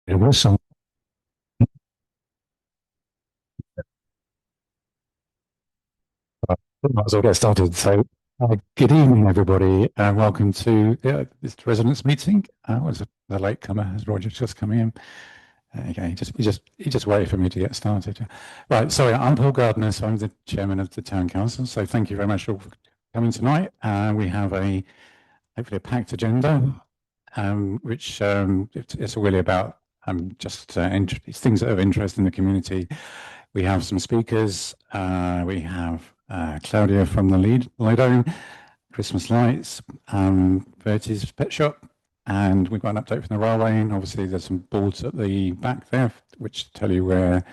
There was some. Might as well get started. Good evening, everybody, and welcome to this residents' meeting. Was the latecomer as Roger's just coming in? Okay, he just waited for me to get started. Right, sorry, I'm Paul Gardner, so I'm the chairman of the town council. So thank you very much all for coming tonight. We have hopefully a packed agenda, which it's really about just it's things that are of interest in the community. We have some speakers. We have Claudia from the Lido, Christmas lights, Bertie's pet shop, and we've got an update from the railway. And obviously, there's some boards at the back there which tell you where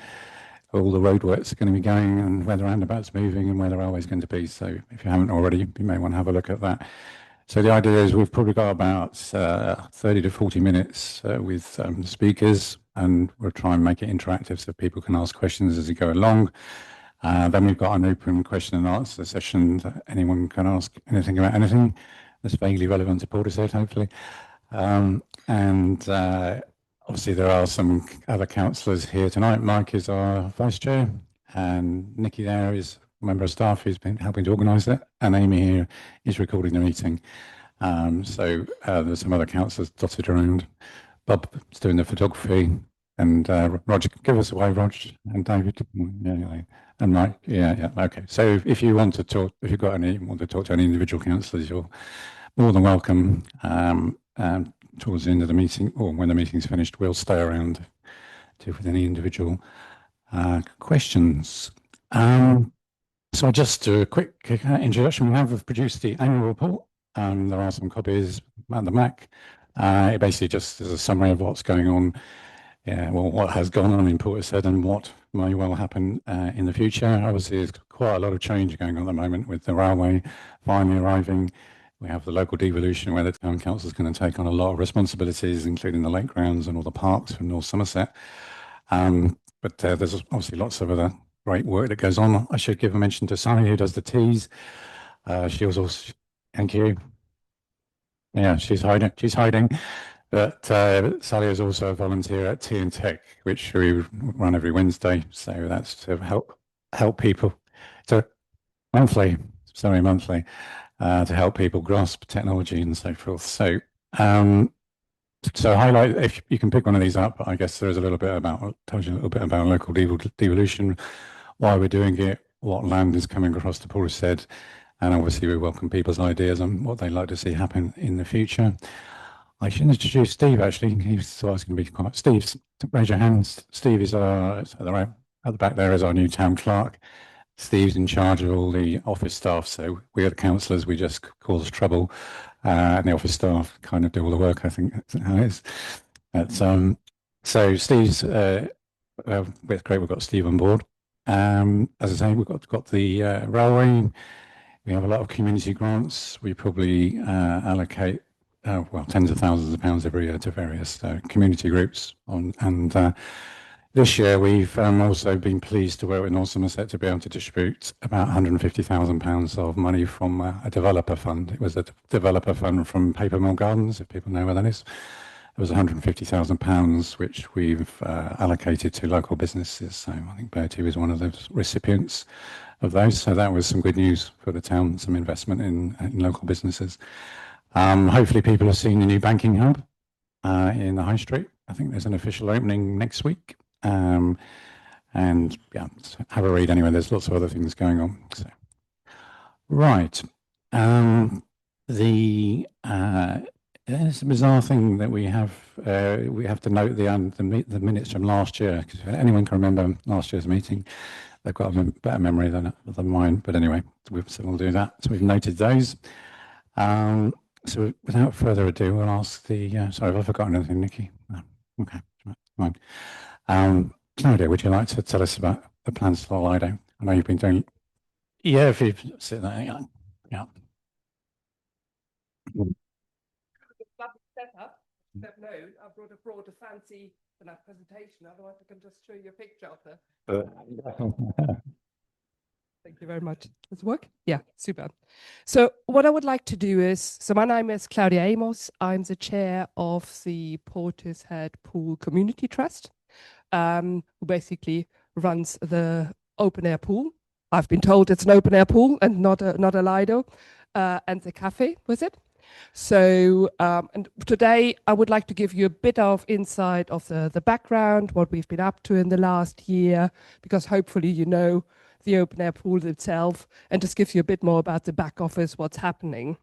all the roadworks are going to be going and where the roundabout's moving and where the railway's going to be. So if you haven't already, you may want to have a look at that. So the idea is we've probably got about 30 to 40 minutes with speakers, and we'll try and make it interactive so people can ask questions as we go along. Then we've got an open question and answer session that anyone can ask anything about anything that's vaguely relevant to Portishead, hopefully. And obviously there are some other councillors here tonight. Mike is our vice chair, and Nikki there is a member of staff who's been helping to organise it, and Amy here is recording the meeting. There's some other councillors dotted around. Bob's doing the photography, and Roger, give us a wave, Roger, and David, yeah, and Mike, yeah, okay. So if you want to talk, if you've got any, want to talk to any individual councillors, you're more than welcome. Towards the end of the meeting, or when the meeting's finished, we'll stay around to with any individual questions. So just a quick introduction. We have produced the annual report. There are some copies at the Mac. It basically just is a summary of what's going on, well, what has gone on in Portishead and what may well happen in the future. Obviously, there's quite a lot of change going on at the moment with the railway finally arriving. We have the local devolution where the town council is going to take on a lot of responsibilities, including the lake grounds and all the parks from North Somerset. But there's obviously lots of other great work that goes on. I should give a mention to Sally, who does the teas. She was also, thank you. Yeah, she's hiding. She's hiding. But Sally is also a volunteer at Tea and Tech, which we run every Wednesday. So that's to help people. So monthly, sorry, monthly, to help people grasp technology and so forth. So highlight, if you can pick one of these up, I guess there is a little bit about, tells you a little bit about local devolution, why we're doing it, what land is coming across to Portishead, and obviously we welcome people's ideas on what they'd like to see happen in the future. I should introduce Steve, actually. He's going to be quite. Steve, raise your hands. Steve is at the back there is our new town clerk. Steve's in charge of all the office staff. So we are the councillors, we just cause trouble. And the office staff kind of do all the work, I think that's how it is. So Steve's, it's great we've got Steve on board. As I say, we've got the railway. We have a lot of community grants. We probably allocate well, tens of thousands of pounds every year to various community groups. This year, we've also been pleased to work with North Somerset to be able to distribute about £150,000 of money from a developer fund. It was a developer fund from Paper Mill Gardens, if people know where that is. It was £150,000, which we've allocated to local businesses. So I think Bertie was one of the recipients of those. So that was some good news for the town, some investment in local businesses. Hopefully people have seen the new banking hub in the High Street. I think there's an official opening next week. And yeah, have a read anyway. There's lots of other things going on. So, right. It's a bizarre thing that we have to note the minutes from last year, because if anyone can remember last year's meeting, they've got a better memory than mine. But anyway, we'll do that. So we've noted those. So without further ado, we'll ask the, sorry, have I forgotten anything, Nikki? No. Okay, fine. Claudia, would you like to tell us about the plans for Lido? I know you've been doing, yeah, if you sit there, yeah. Setup. Don't know. I brought a fancy presentation. Otherwise, I can just show you a picture of the Thank you very much. Does it work? Yeah, super. So what I would like to do is, so my name is Claudia Amos. I'm the chair of the Portishead Pool Community Trust, who basically runs the open air pool. I've been told it's an open air pool and not a Lido, and the cafe with it. So, and today I would like to give you a bit of insight of the background, what we've been up to in the last year, because hopefully you know the open air pool itself, and just give you a bit more about the back office, what's happening.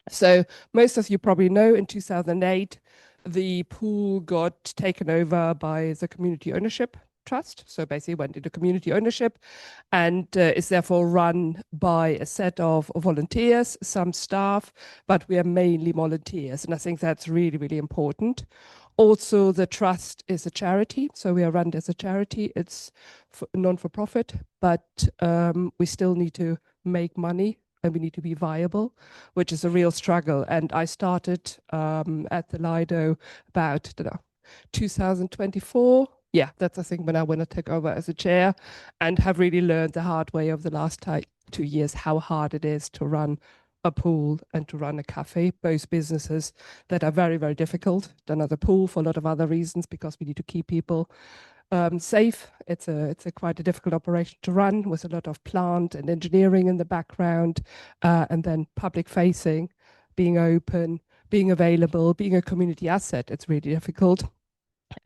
So most of you probably know in 2008, the pool got taken over by the community ownership trust. So basically went into community ownership and is therefore run by a set of volunteers, some staff, but we are mainly volunteers. And I think that's really, really important. Also, the trust is a charity, so we are run as a charity. It's non-for-profit, but we still need to make money and we need to be viable, which is a real struggle. And I started at the Lido about 2024. Yeah, that's I think when I took over as a chair, and have really learned the hard way over the last 2 years how hard it is to run a pool and to run a cafe, both businesses that are very, very difficult. Done at the pool for a lot of other reasons because we need to keep people safe. It's a quite a difficult operation to run with a lot of plant and engineering in the background, and then public facing, being open, being available, being a community asset. It's really difficult.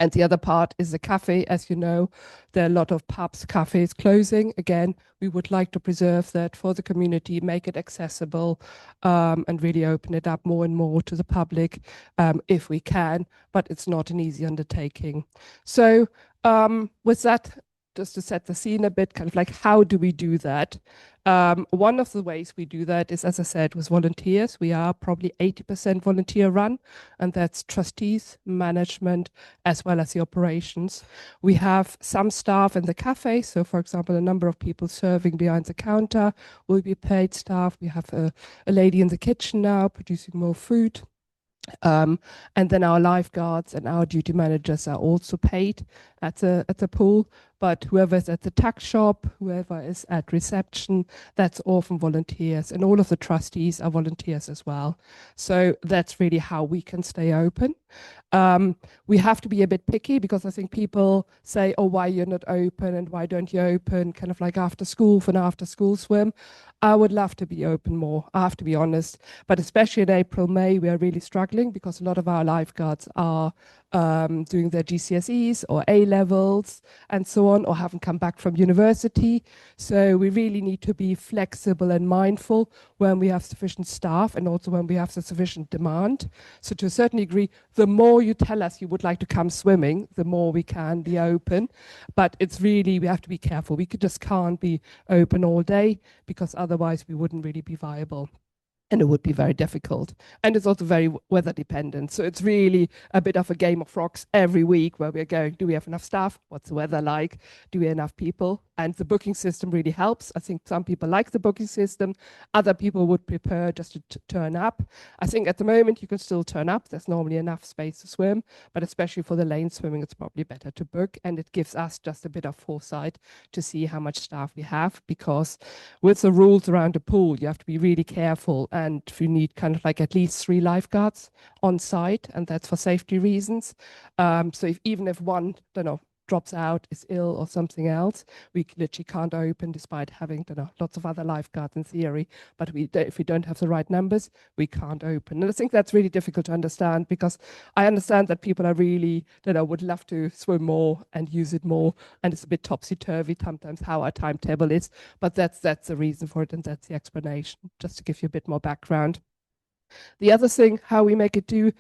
And the other part is the cafe. As you know, there are a lot of pubs, cafes closing. Again, we would like to preserve that for the community, make it accessible, and really open it up more and more to the public if we can, but it's not an easy undertaking. So with that, just to set the scene a bit, kind of like how do we do that? One of the ways we do that is, as I said, with volunteers. We are probably 80% volunteer run, and that's trustees, management, as well as the operations. We have some staff in the cafe. So, for example, a number of people serving behind the counter will be paid staff. We have a lady in the kitchen now producing more food. And then our lifeguards and our duty managers are also paid at the pool. But whoever's at the tuck shop, whoever is at reception, that's often volunteers. And all of the trustees are volunteers as well. So that's really how we can stay open. We have to be a bit picky because I think people say, oh, why you're not open and why don't you open kind of like after school for an after school swim. I would love to be open more, I have to be honest. But especially in April, May, we are really struggling because a lot of our lifeguards are doing their GCSEs or A levels and so on, or haven't come back from university. So we really need to be flexible and mindful when we have sufficient staff and also when we have sufficient demand. So to a certain degree, the more you tell us you would like to come swimming, the more we can be open. But it's really, we have to be careful. We just can't be open all day because otherwise we wouldn't really be viable. And it would be very difficult. And it's also very weather dependent. So it's really a bit of a game of rocks every week where we're going, do we have enough staff? What's the weather like? Do we have enough people? And the booking system really helps. I think some people like the booking system. Other people would prefer just to turn up. I think at the moment you can still turn up. There's normally enough space to swim, but especially for the lane swimming, it's probably better to book. And it gives us just a bit of foresight to see how much staff we have, because with the rules around the pool, you have to be really careful, and you need kind of like at least 3 lifeguards on site, and that's for safety reasons. So even if one, don't know, drops out, is ill or something else, we literally can't open despite having, don't know, lots of other lifeguards in theory. But if we don't have the right numbers, we can't open. And I think that's really difficult to understand, because I understand that people are really, don't know, would love to swim more and use it more. And it's a bit topsy-turvy sometimes how our timetable is. But that's the reason for it, and that's the explanation, just to give you a bit more background. The other thing, how we make it do,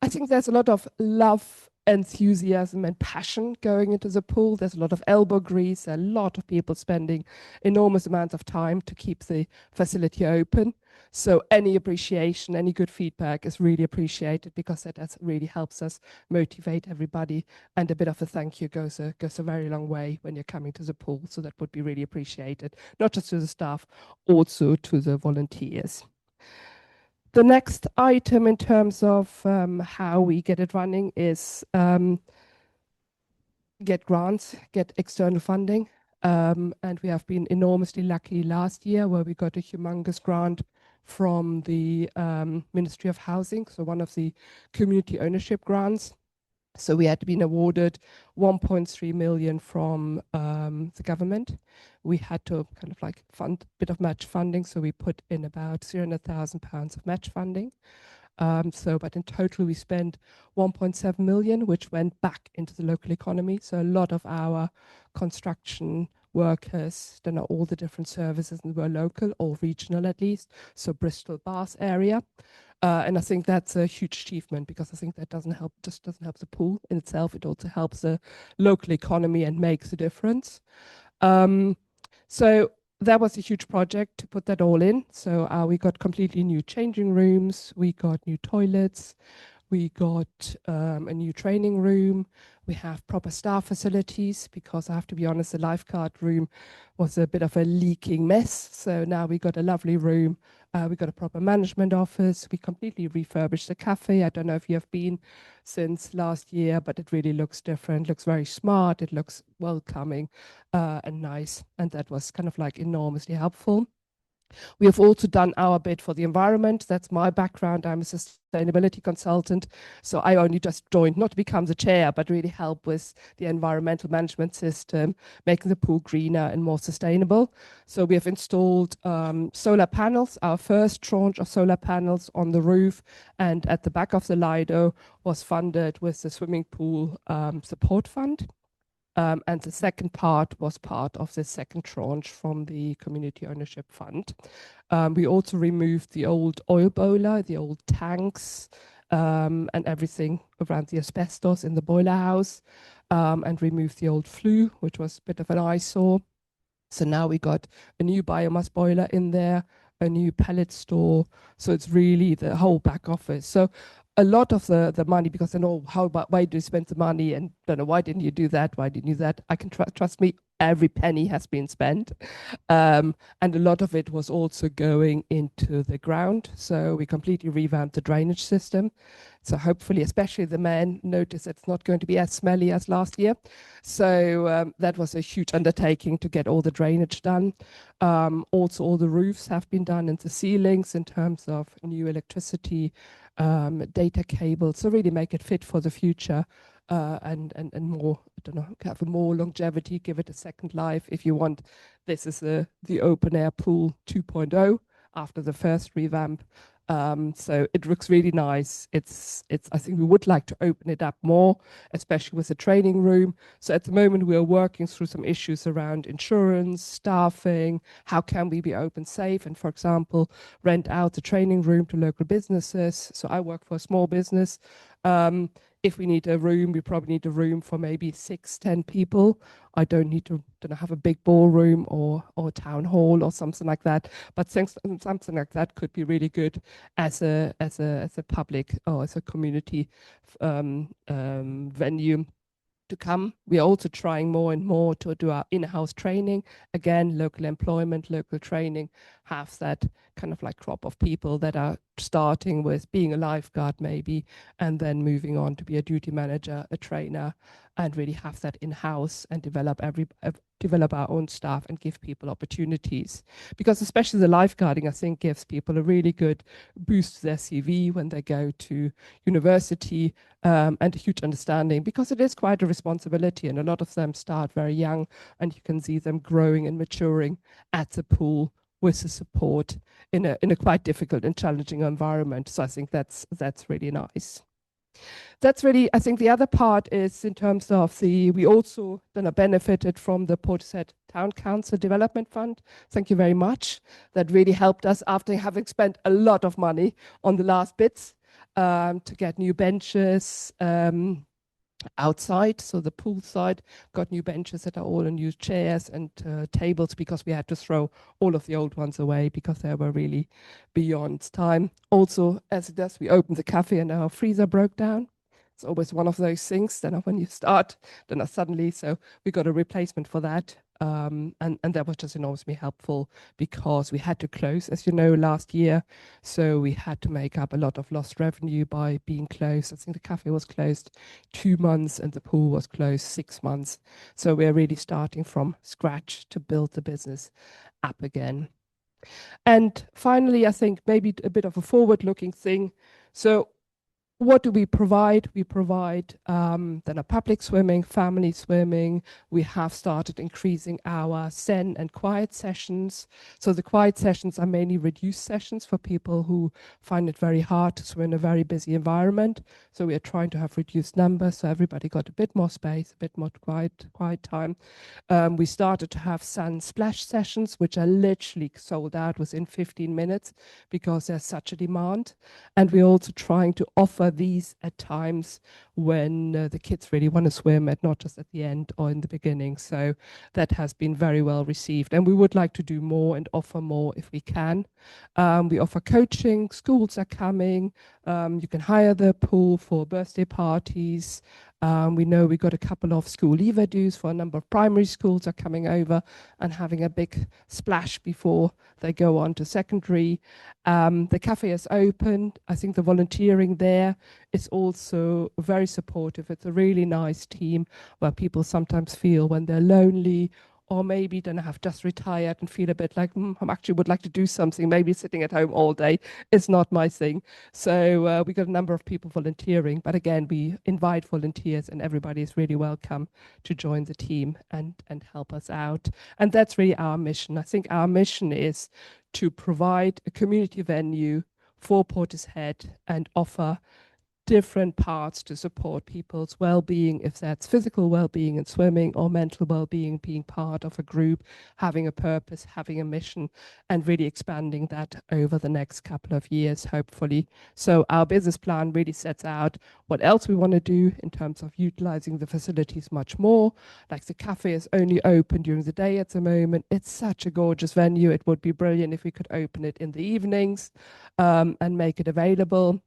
I think there's a lot of love, enthusiasm, and passion going into the pool. There's a lot of elbow grease, a lot of people spending enormous amounts of time to keep the facility open. So any appreciation, any good feedback is really appreciated, because that really helps us motivate everybody. And a bit of a thank you goes a very long way when you're coming to the pool. So that would be really appreciated, not just to the staff, also to the volunteers. The next item in terms of how we get it running is get grants, get external funding. And we have been enormously lucky last year where we got a humongous grant from the Ministry of Housing, so one of the community ownership grants. So we had been awarded 1.3 million from the government. We had to kind of like fund a bit of match funding, so we put in about £300,000 of match funding. But in total, we spent 1.7 million, which went back into the local economy. So a lot of our construction workers, then all the different services were local or regional at least. So Bristol, Bath area. And I think that's a huge achievement because I think that just doesn't help the pool in itself. It also helps the local economy and makes a difference. So that was a huge project to put that all in. So we got completely new changing rooms, we got new toilets, we got a new training room. We have proper staff facilities because I have to be honest, the lifeguard room was a bit of a leaking mess. So now we got a lovely room. We got a proper management office. We completely refurbished the cafe. I don't know if you have been since last year, but it really looks different. Looks very smart. It looks welcoming and nice. And that was kind of like enormously helpful. We have also done our bit for the environment. That's my background. I'm a sustainability consultant. So I only just joined, not to become the chair, but really help with the environmental management system, making the pool greener and more sustainable. So we have installed solar panels, our first tranche of solar panels on the roof and at the back of the Lido was funded with the swimming pool support fund. And the second part was part of the second tranche from the Community Ownership Fund. We also removed the old oil boiler, the old tanks, and everything around the asbestos in the boiler house, and removed the old flue, which was a bit of an eyesore. So now we got a new biomass boiler in there, a new pellet store. So it's really the whole back office. So a lot of the money, because I know why do you spend the money and don't know, why didn't you do that? Why didn't you do that? I can trust me, every penny has been spent. And a lot of it was also going into the ground. So we completely revamped the drainage system. So hopefully, especially the men, notice it's not going to be as smelly as last year. So that was a huge undertaking to get all the drainage done. Also, all the roofs have been done and the ceilings in terms of new electricity, data cables. So really make it fit for the future and more, I don't know, have more longevity, give it a second life if you want. This is the open air pool 2.0 after the first revamp. So it looks really nice. I think we would like to open it up more, especially with the training room. So at the moment we are working through some issues around insurance, staffing, how can we be open safe and, for example, rent out the training room to local businesses. So I work for a small business. If we need a room, we probably need a room for maybe 6, 10 people. I don't need to have a big ballroom or town hall or something like that. But something like that could be really good as a public or as a community venue to come. We are also trying more and more to do our in-house training. Again, local employment, local training, have that kind of like crop of people that are starting with being a lifeguard maybe, and then moving on to be a duty manager, a trainer, and really have that in-house and develop our own staff and give people opportunities. Because especially the lifeguarding, I think, gives people a really good boost to their CV when they go to university, and a huge understanding, because it is quite a responsibility and a lot of them start very young and you can see them growing and maturing at the pool with the support in a quite difficult and challenging environment. So I think that's really nice. That's really, I think the other part is in terms of we also then benefited from the Portishead Town Council Development Fund. Thank you very much. That really helped us after having spent a lot of money on the last bits to get new benches outside. So the pool side got new benches that are all unused chairs and tables, because we had to throw all of the old ones away because they were really beyond time. Also, as it does, we opened the cafe and our freezer broke down. It's always one of those things. Then when you start, then suddenly, so we got a replacement for that. And that was just enormously helpful because we had to close, as you know, last year. So we had to make up a lot of lost revenue by being closed. I think the cafe was closed 2 months and the pool was closed 6 months. So we're really starting from scratch to build the business up again. And finally, I think maybe a bit of a forward-looking thing. So what do we provide? We provide then a public swimming, family swimming. We have started increasing our Zen and quiet sessions. So the quiet sessions are mainly reduced sessions for people who find it very hard to swim in a very busy environment. So we are trying to have reduced numbers, so everybody got a bit more space, a bit more quiet time. We started to have sun splash sessions, which are literally sold out within 15 minutes because there's such a demand. And we're also trying to offer these at times when the kids really want to swim, and not just at the end or in the beginning. So that has been very well received. And we would like to do more and offer more if we can. We offer coaching, schools are coming. You can hire the pool for birthday parties. We know we got a couple of school leaver dues for a number of primary schools are coming over and having a big splash before they go on to secondary. The cafe is open. I think the volunteering there is also very supportive. It's a really nice team where people sometimes feel when they're lonely or maybe then have just retired and feel a bit like, I actually would like to do something. Maybe sitting at home all day is not my thing. So we got a number of people volunteering. But again, we invite volunteers and everybody is really welcome to join the team and help us out. And that's really our mission. I think our mission is to provide a community venue for Portishead and offer different parts to support people's well-being, if that's physical well-being in swimming or mental well-being, being part of a group, having a purpose, having a mission, and really expanding that over the next couple of years, hopefully. So our business plan really sets out what else we want to do in terms of utilizing the facilities much more. Like the cafe is only open during the day at the moment. It's such a gorgeous venue. It would be brilliant if we could open it in the evenings and make it available.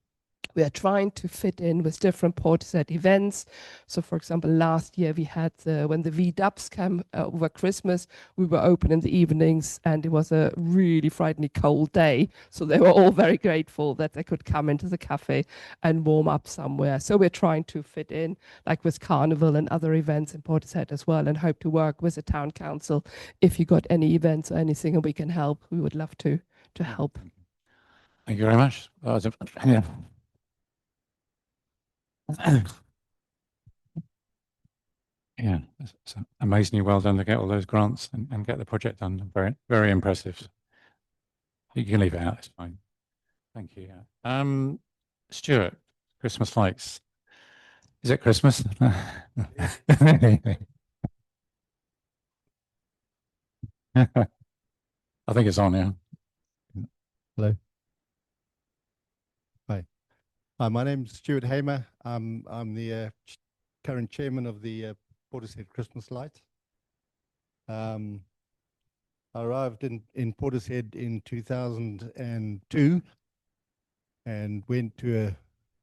We are trying to fit in with different Portishead events. So, for example, last year we had when the V-Dubs came over Christmas, we were open in the evenings and it was a really frighteningly cold day. So they were all very grateful that they could come into the cafe and warm up somewhere. So we're trying to fit in like with Carnival and other events in Portishead as well, and hope to work with the town council. If you got any events or anything and we can help, we would love to help. Thank you very much. Yeah. Yeah, it's amazingly well done to get all those grants and get the project done. Very, very impressive. You can leave it out, it's fine. Thank you. Stuart, Christmas lights. Is it Christmas? I think it's on, yeah. Hello. Hi. Hi, my name's Stuart Hamer. I'm the current chairman of the Portishead Christmas Lights. I arrived in Portishead in 2002 and went to a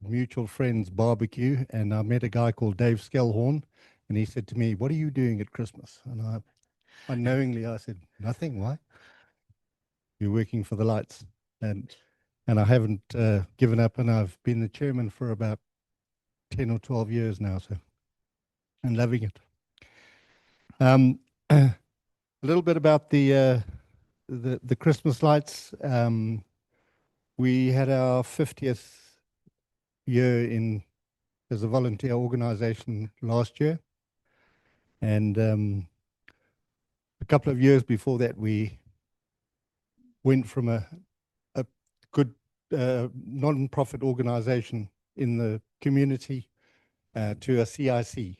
mutual friend's barbecue, and I met a guy called Dave Skellhorn, and he said to me, "What are you doing at Christmas?" And unknowingly I said, "Nothing. Why?" "You're working for the lights." And I haven't given up, and I've been the chairman for about 10 or 12 years now, so I'm loving it. A little bit about the Christmas lights. We had our 50th year as a volunteer organization last year, and a couple of years before that, we went from a good non-profit organization in the community to a CIC.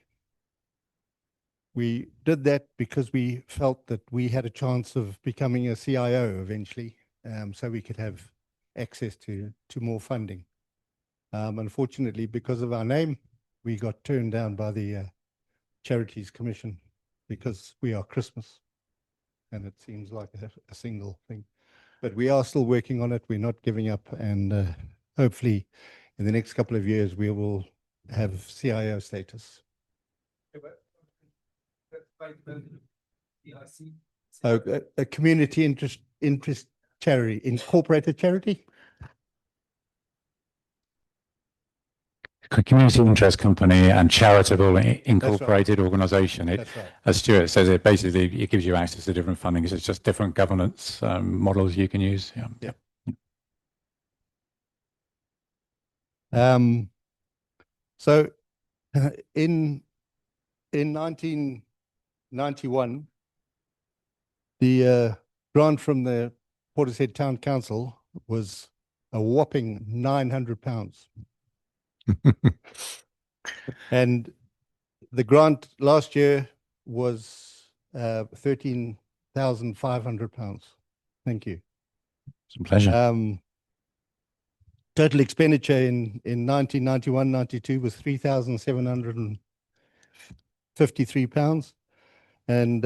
We did that because we felt that we had a chance of becoming a CIO eventually, so we could have access to more funding. Unfortunately, because of our name, we got turned down by the Charities Commission because we are Christmas, and it seems like a single thing. But we are still working on it. We're not giving up, and hopefully in the next couple of years we will have CIO status. A community interest charity, incorporated charity. Community interest company and charitable incorporated organisation. That's right. As Stuart says, it basically gives you access to different funding. It's just different governance models you can use. Yeah. So in 1991, the grant from the Portishead Town Council was a whopping £900. And the grant last year was £13,500. Thank you. It's a pleasure. Total expenditure in 1991-92 was £3,753. And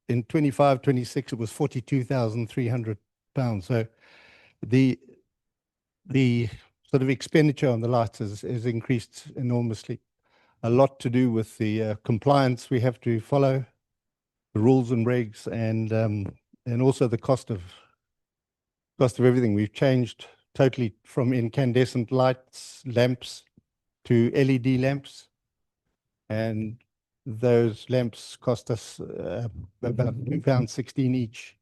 in 25-26, it was £42,300. So the sort of expenditure on the lights has increased enormously. A lot to do with the compliance we have to follow, the rules and regs, and also the cost of everything. We've changed totally from incandescent lamps to LED lamps, and those lamps cost us about £2.16 each,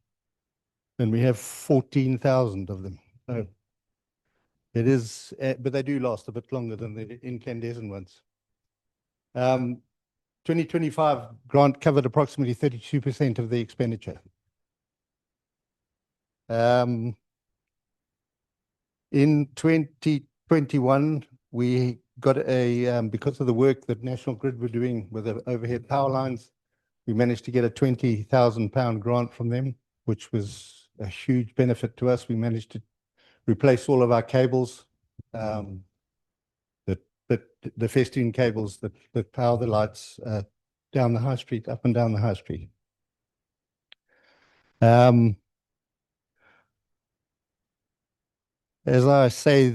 and we have 14,000 of them. So it is, but they do last a bit longer than the incandescent ones. 2025 grant covered approximately 32% of the expenditure. In 2021, we got because of the work that National Grid were doing with the overhead power lines, we managed to get a £20,000 grant from them, which was a huge benefit to us. We managed to replace all of our cables, the festoon cables that power the lights down the high street, up and down the high street. As I say,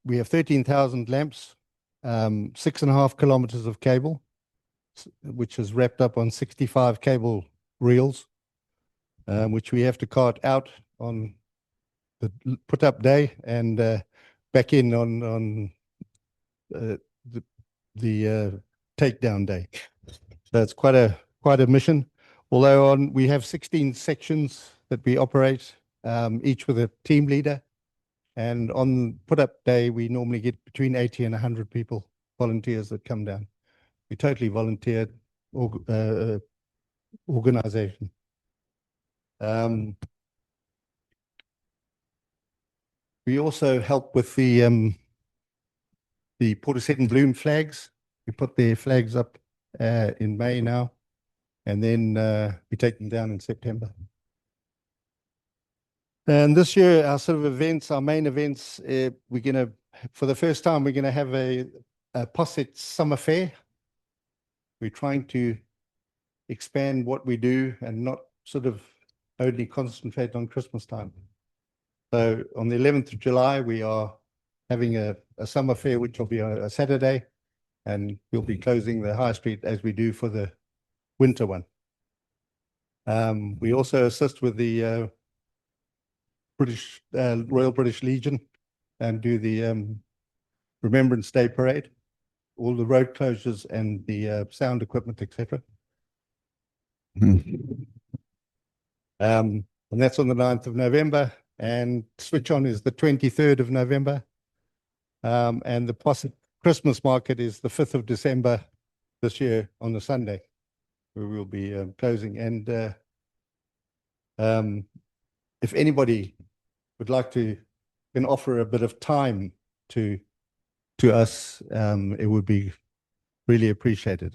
we have 13,000 lamps, 6.5 kilometers of cable, which is wrapped up on 65 cable reels, which we have to cart out on the put up day and back in on the takedown day. So it's quite a mission. Although we have 16 sections that we operate, each with a team leader, and on put up day we normally get between 80 and 100 people, volunteers that come down. We totally volunteered organization. We also help with the Portishead and Bloom flags. We put their flags up in May now, and then we take them down in September. And this year, our sort of events, our main events, we're going to, for the first time, we're going to have a Portishead Summer Fair. We're trying to expand what we do and not sort of only concentrate on Christmas time. So on the 11th of July, we are having a summer fair, which will be a Saturday, and we'll be closing the high street as we do for the winter one. We also assist with the Royal British Legion and do the Remembrance Day parade, all the road closures and the sound equipment, etc. And that's on the 9th of November, and Switch On is the 23rd of November. And the Christmas market is the 5th of December this year on the Sunday, where we'll be closing. And if anybody would like to can offer a bit of time to us, it would be really appreciated.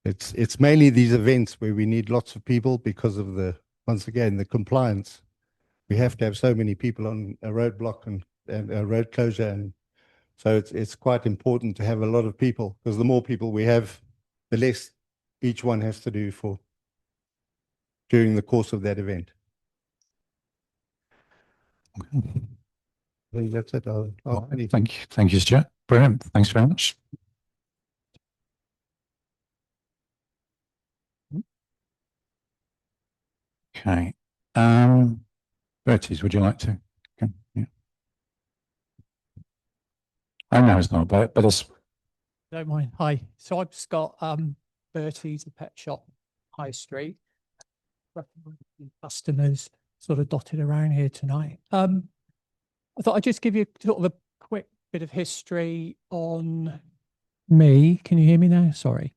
It's mainly these events where we need lots of people because of once again, the compliance. We have to have so many people on a roadblock and a road closure, and so it's quite important to have a lot of people, because the more people we have, the less each one has to do during the course of that event. That's it. Thank you, Stuart. Brilliant. Thanks very much. Okay. Berties, would you like to? Okay. Yeah. I know it's not, but it's Don't mind. Hi. So I've just got Bertie's, the pet shop, High Street. Customers sort of dotted around here tonight. I thought I'd just give you sort of a quick bit of history on me. Can you hear me now? Sorry.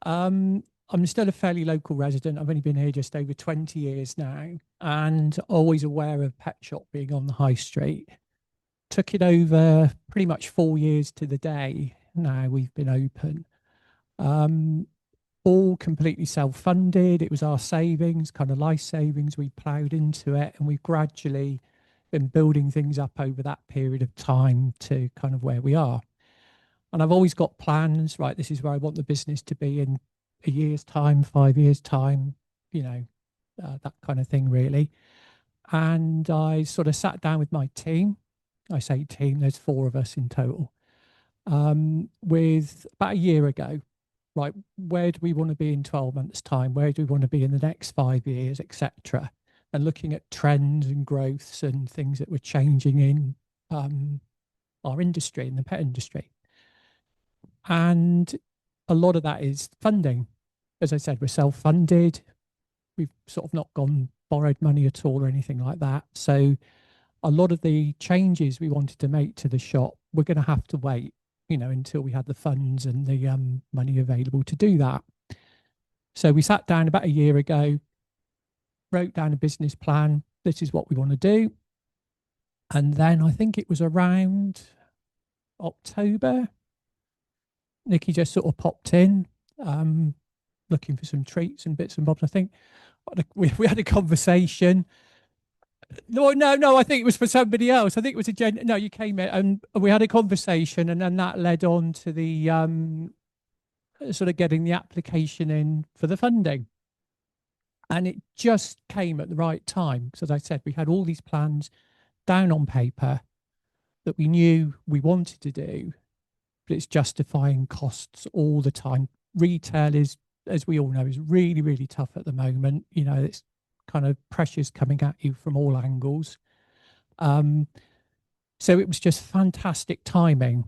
I'm still a fairly local resident. I've only been here just over 20 years now, and always aware of pet shop being on the high street. Took it over pretty much 4 years to the day now we've been open. All completely self-funded. It was our savings, kind of life savings. We ploughed into it, and we've gradually been building things up over that period of time to kind of where we are. And I've always got plans, right? This is where I want the business to be in a year's time, 5 years' time, that kind of thing, really. And I sort of sat down with my team. I say team, there's 4 of us in total. With about a year ago, right, where do we want to be in 12 months' time? Where do we want to be in the next 5 years, etc.? And looking at trends and growths and things that were changing in our industry, in the pet industry. And a lot of that is funding. As I said, we're self-funded. We've sort of not borrowed money at all or anything like that. So a lot of the changes we wanted to make to the shop, we're going to have to wait, until we had the funds and the money available to do that. So we sat down about a year ago, wrote down a business plan. This is what we want to do. And then I think it was around October, Nikki just sort of popped in, looking for some treats and bits and bobs. I think we had a conversation. No, I think it was for somebody else. I think it was no, you came in and we had a conversation, and then that led on to the sort of getting the application in for the funding. And it just came at the right time. Because as I said, we had all these plans down on paper that we knew we wanted to do, but it's justifying costs all the time. Retail is, as we all know, is really, really tough at the moment. It's kind of pressures coming at you from all angles. So it was just fantastic timing.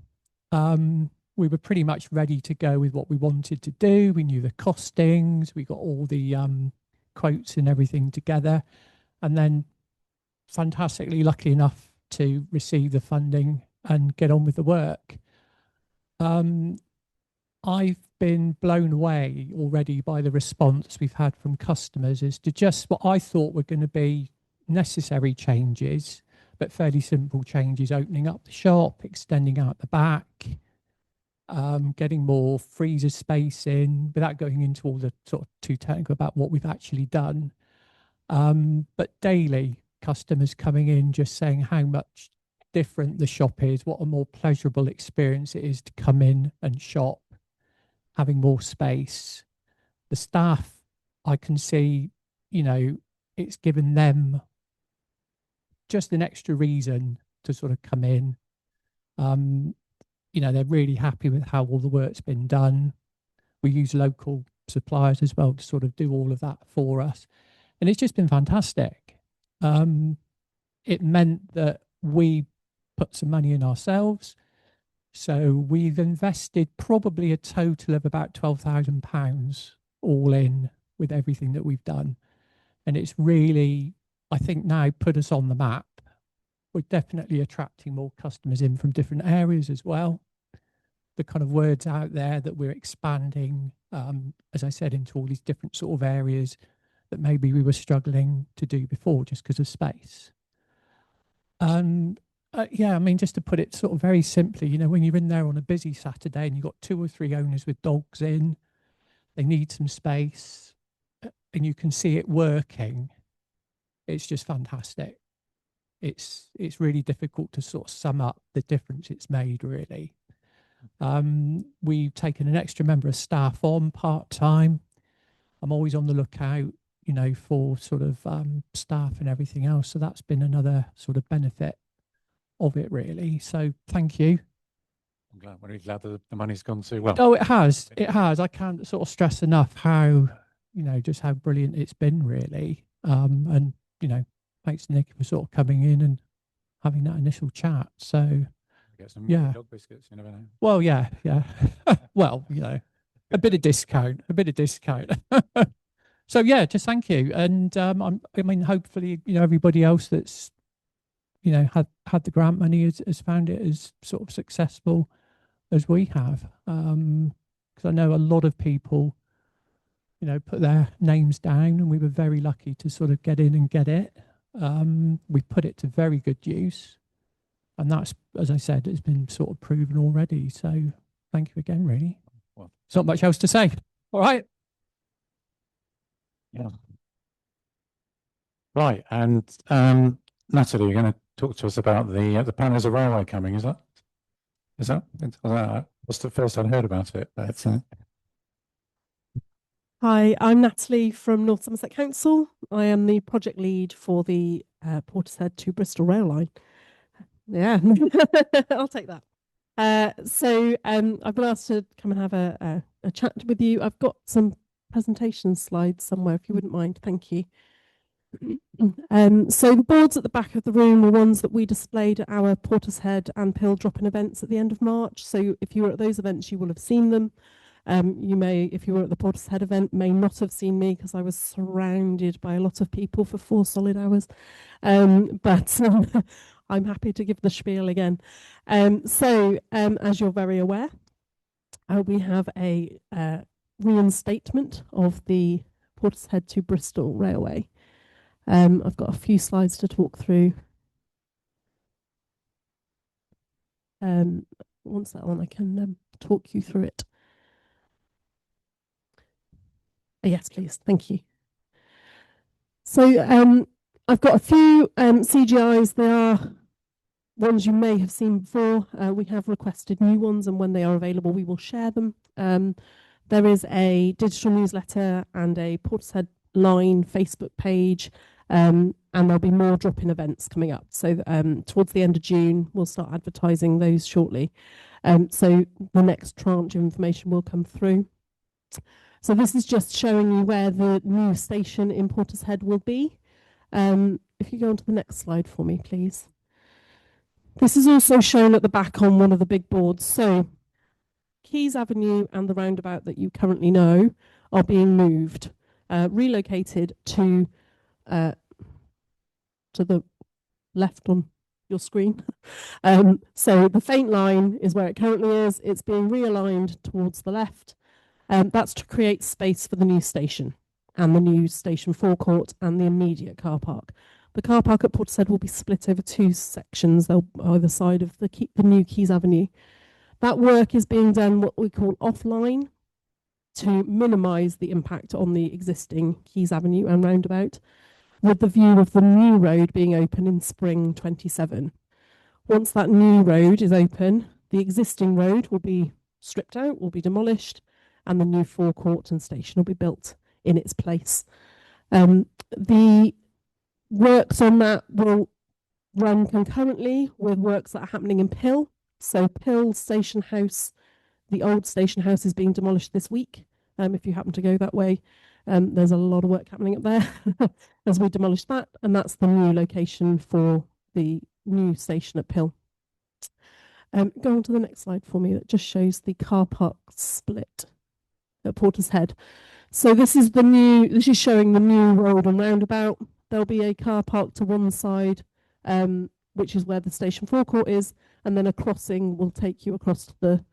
We were pretty much ready to go with what we wanted to do. We knew the costings, we got all the quotes and everything together, and then fantastically lucky enough to receive the funding and get on with the work. I've been blown away already by the response we've had from customers as to just what I thought were going to be necessary changes, but fairly simple changes: opening up the shop, extending out the back, getting more freezer space in, without going into all the sort of too technical about what we've actually done. But daily customers coming in just saying how much different the shop is, what a more pleasurable experience it is to come in and shop, having more space. The staff, I can see, it's given them just an extra reason to sort of come in. They're really happy with how all the work's been done. We use local suppliers as well to sort of do all of that for us. And it's just been fantastic. It meant that we put some money in ourselves. So we've invested probably a total of about £12,000 all in with everything that we've done. And it's really, I think, now put us on the map. We're definitely attracting more customers in from different areas as well. The kind of words out there that we're expanding, as I said, into all these different sort of areas that maybe we were struggling to do before just because of space. Just to put it sort of very simply, when you're in there on a busy Saturday and you've got 2 or 3 owners with dogs in, they need some space, and you can see it working, it's just fantastic. It's really difficult to sort of sum up the difference it's made, really. We've taken an extra member of staff on part-time. I'm always on the lookout, for sort of staff and everything else. So that's been another sort of benefit. of it, really. So thank you. I'm glad, really glad that the money's gone to, well. Oh, it has. It has. I can't sort of stress enough how, just how brilliant it's been, really. And, thanks, Nick, for sort of coming in and having that initial chat. So, Get some yeah. dog biscuits, you never know. Well, yeah. Well, a bit of discount. So, yeah, just thank you. And hopefully, everybody else that's, had the grant money has found it as sort of successful as we have. Because I know a lot of people, put their names down, and we were very lucky to sort of get in and get it. We put it to very good use. And that's, as I said, it's been sort of proven already. So thank you again, really. Well, there's not much else to say. All right. Yeah. Right. And Natalie, you're going to talk to us about the planners of railway coming, is that? That's the first I'd heard about it. But, Hi, I'm Natalie from North Somerset Council. I am the project lead for the Portishead to Bristol rail line. Yeah, I'll take that. I've been asked to come and have a chat with you. I've got some presentation slides somewhere, if you wouldn't mind. Thank you. So the boards at the back of the room were ones that we displayed at our Portishead and Pill drop-in events at the end of March. So if you were at those events, you will have seen them. You may, if you were at the Portishead event, may not have seen me because I was surrounded by a lot of people for 4 solid hours. But I'm happy to give the spiel again. As you're very aware, we have a reinstatement of the Portishead to Bristol Railway. I've got a few slides to talk through. Once that one, I can talk you through it. Yes, please. Thank you. So I've got a few CGIs. They are ones you may have seen before. We have requested new ones, and when they are available, we will share them. There is a digital newsletter and a Portishead line Facebook page, and there'll be more drop-in events coming up. So towards the end of June, we'll start advertising those shortly. So the next tranche of information will come through. So this is just showing you where the new station in Portishead will be. If you go on to the next slide for me, please. This is also shown at the back on one of the big boards. So Keys Avenue and the roundabout that you currently know are being moved, relocated to the left on your screen. So the faint line is where it currently is. It's being realigned towards the left. That's to create space for the new station and the new station forecourt and the immediate car park. The car park at Portishead will be split over 2 sections. They'll either side of the new Keys Avenue. That work is being done what we call offline to minimise the impact on the existing Keys Avenue and roundabout, with the view of the new road being open in spring 27. Once that new road is open, the existing road will be stripped out, will be demolished, and the new forecourt and station will be built in its place. The works on that will run concurrently with works that are happening in Pill. So Pill Station House, the old station house, is being demolished this week. If you happen to go that way, there's a lot of work happening up there as we demolish that, and that's the new location for the new station at Pill. Go on to the next slide for me. That just shows the car park split at Portishead. So this is showing the new road and roundabout. There'll be a car park to one side, which is where the station forecourt is, and then a crossing will take you across to the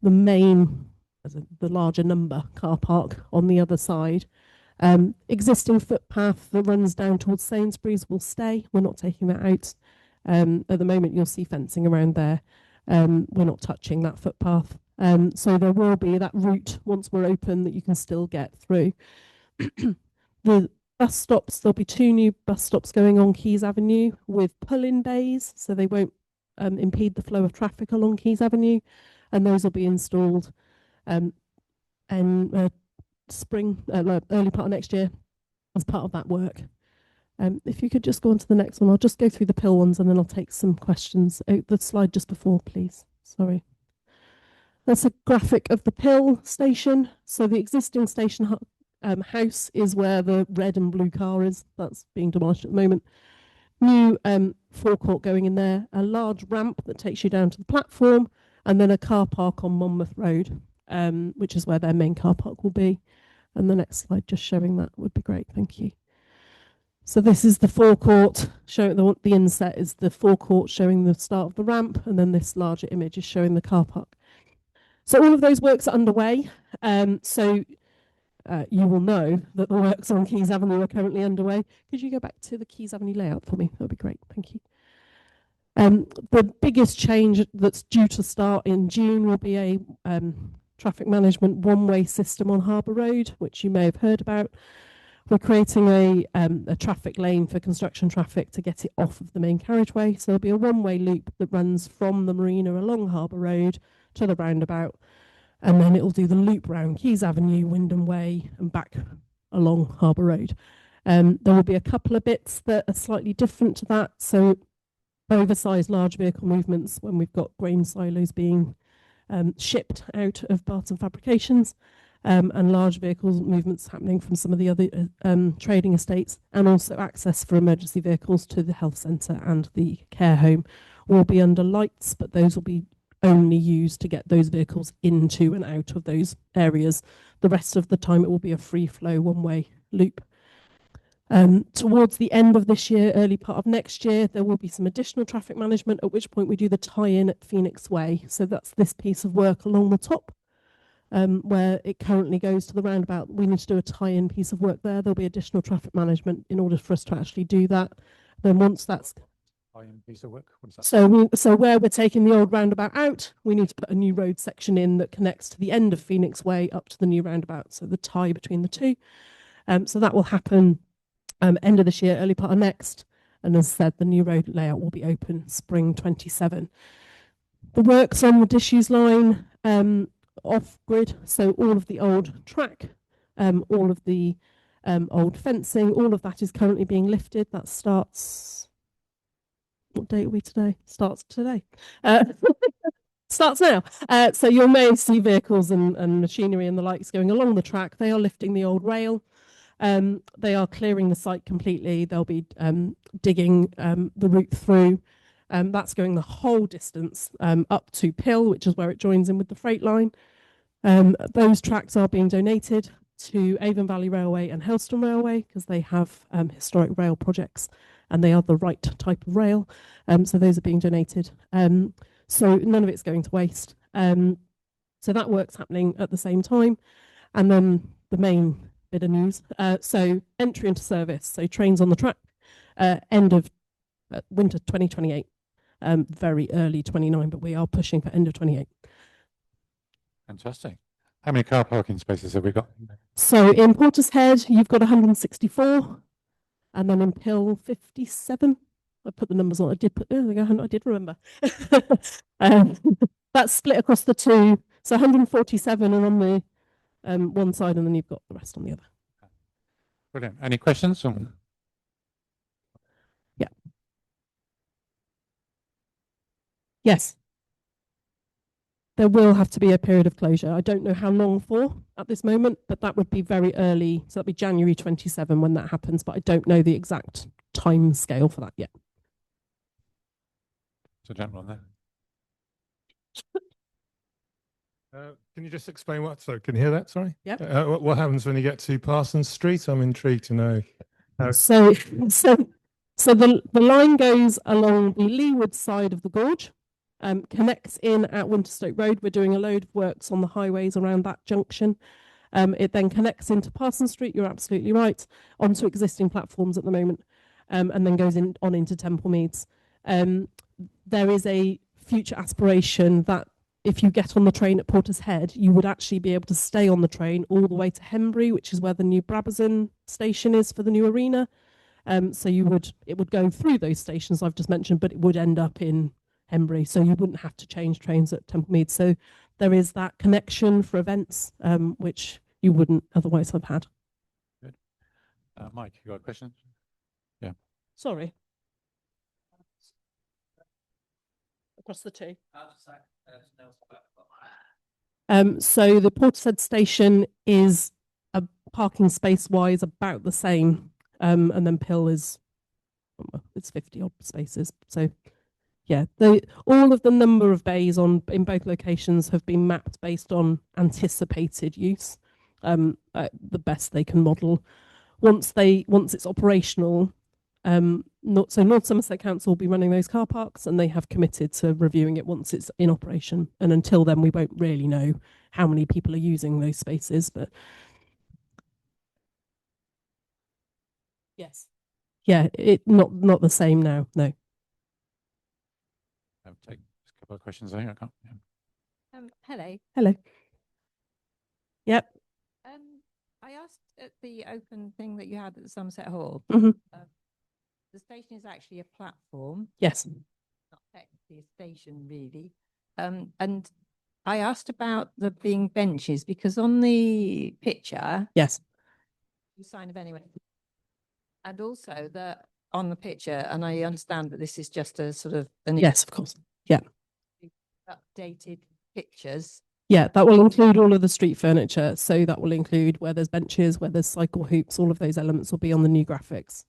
main, the larger number car park on the other side. Existing footpath that runs down towards Sainsbury's will stay. We're not taking that out. At the moment, you'll see fencing around there. We're not touching that footpath. So there will be that route once we're open that you can still get through. The bus stops, there'll be 2 new bus stops going on Keys Avenue with pull-in bays, so they won't impede the flow of traffic along Keys Avenue, and those will be installed in spring, early part of next year as part of that work. If you could just go on to the next one, I'll just go through the pill ones and then I'll take some questions. Oh, the slide just before, please. Sorry. That's a graphic of the pill station. So the existing station house is where the red and blue car is. That's being demolished at the moment. New forecourt going in there, a large ramp that takes you down to the platform, and then a car park on Monmouth Road, which is where their main car park will be. And the next slide just showing that would be great. Thank you. So this is the forecourt, showing the inset is the forecourt showing the start of the ramp, and then this larger image is showing the car park. So all of those works are underway. You will know that the works on Keys Avenue are currently underway. Could you go back to the Keys Avenue layout for me? That would be great. Thank you. The biggest change that's due to start in June will be a traffic management one-way system on Harbour Road, which you may have heard about. We're creating a traffic lane for construction traffic to get it off of the main carriageway. So there'll be a one-way loop that runs from the marina along Harbour Road to the roundabout, and then it'll do the loop round Keys Avenue, Wyndham Way, and back along Harbour Road. There will be a couple of bits that are slightly different to that. So oversized large vehicle movements when we've got grain silos being shipped out of Barton Fabrications, and large vehicles movements happening from some of the other trading estates, and also access for emergency vehicles to the health centre and the care home will be under lights, but those will be only used to get those vehicles into and out of those areas. The rest of the time it will be a free flow one-way loop. Towards the end of this year, early part of next year, there will be some additional traffic management, at which point we do the tie-in at Phoenix Way. So that's this piece of work along the top, where it currently goes to the roundabout. We need to do a tie-in piece of work there. There'll be additional traffic management in order for us to actually do that. Then once that's piece of work. What is that? so where we're taking the old roundabout out, we need to put a new road section in that connects to the end of Phoenix Way up to the new roundabout. So the tie between the two. So that will happen end of this year, early part of next. And as I said, the new road layout will be open spring 27. The works on the Dishes line off grid. So all of the old track, all of the old fencing, all of that is currently being lifted. That starts. What date are we today? Starts today. Starts now. So you may see vehicles and machinery and the likes going along the track. They are lifting the old rail. They are clearing the site completely. They'll be digging the route through. That's going the whole distance up to Pill, which is where it joins in with the freight line. Those tracks are being donated to Avon Valley Railway and Helston Railway because they have historic rail projects and they are the right type of rail. So those are being donated. So none of it's going to waste. So that work's happening at the same time. And then the main bit of news. So entry into service. So trains on the track, end of winter 2028, very early 29, but we are pushing for end of 28. Fantastic. How many car parking spaces have we got? So in Portishead, you've got 164. And then in Pill, 57. I put the numbers on. I did remember. That's split across the two. So 147 and on the one side, and then you've got the rest on the other. Brilliant. Any questions? Yeah. Yes. There will have to be a period of closure. I don't know how long for at this moment, but that would be very early. So that'd be January 27 when that happens, but I don't know the exact time scale for that yet. So, gentleman there. Can you just explain what? So, can you hear that? Sorry. Yeah. What happens when you get to Parsons Street? I'm intrigued to know. So the line goes along the leeward side of the gorge, connects in at Winterstoke Road. We're doing a load of works on the highways around that junction. It then connects into Parsons Street. You're absolutely right, onto existing platforms at the moment, and then goes on into Temple Meads. There is a future aspiration that if you get on the train at Portishead, you would actually be able to stay on the train all the way to Hembury, which is where the new Brabazon station is for the new arena. So it would go through those stations I've just mentioned, but it would end up in Hembury, so you wouldn't have to change trains at Temple Meads. So there is that connection for events, which you wouldn't otherwise have had. Good. Mike, you got a question? Yeah. Sorry. Across the two. So the Portishead station is a parking space wise about the same, and then Pill is it's 50 odd spaces. So yeah, all of the number of bays in both locations have been mapped based on anticipated use, the best they can model. Once it's operational, North Somerset Council will be running those car parks, and they have committed to reviewing it once it's in operation. And until then, we won't really know how many people are using those spaces. But yes, yeah, it not the same now. No. I'll take a couple of questions. I think I can't. Yeah. Hello. Hello. Yep. I asked at the open thing that you had at the Somerset Hall. Mhm. The station is actually a platform, Yes. not technically a station, really. And I asked about there being benches because on the picture, Yes. no sign of anyone. And also that on the picture, and I understand that this is just a sort of Yes, of course. Yeah. updated pictures. Yeah, that will include all of the street furniture. So that will include where there's benches, where there's cycle hoops, all of those elements will be on the new graphics.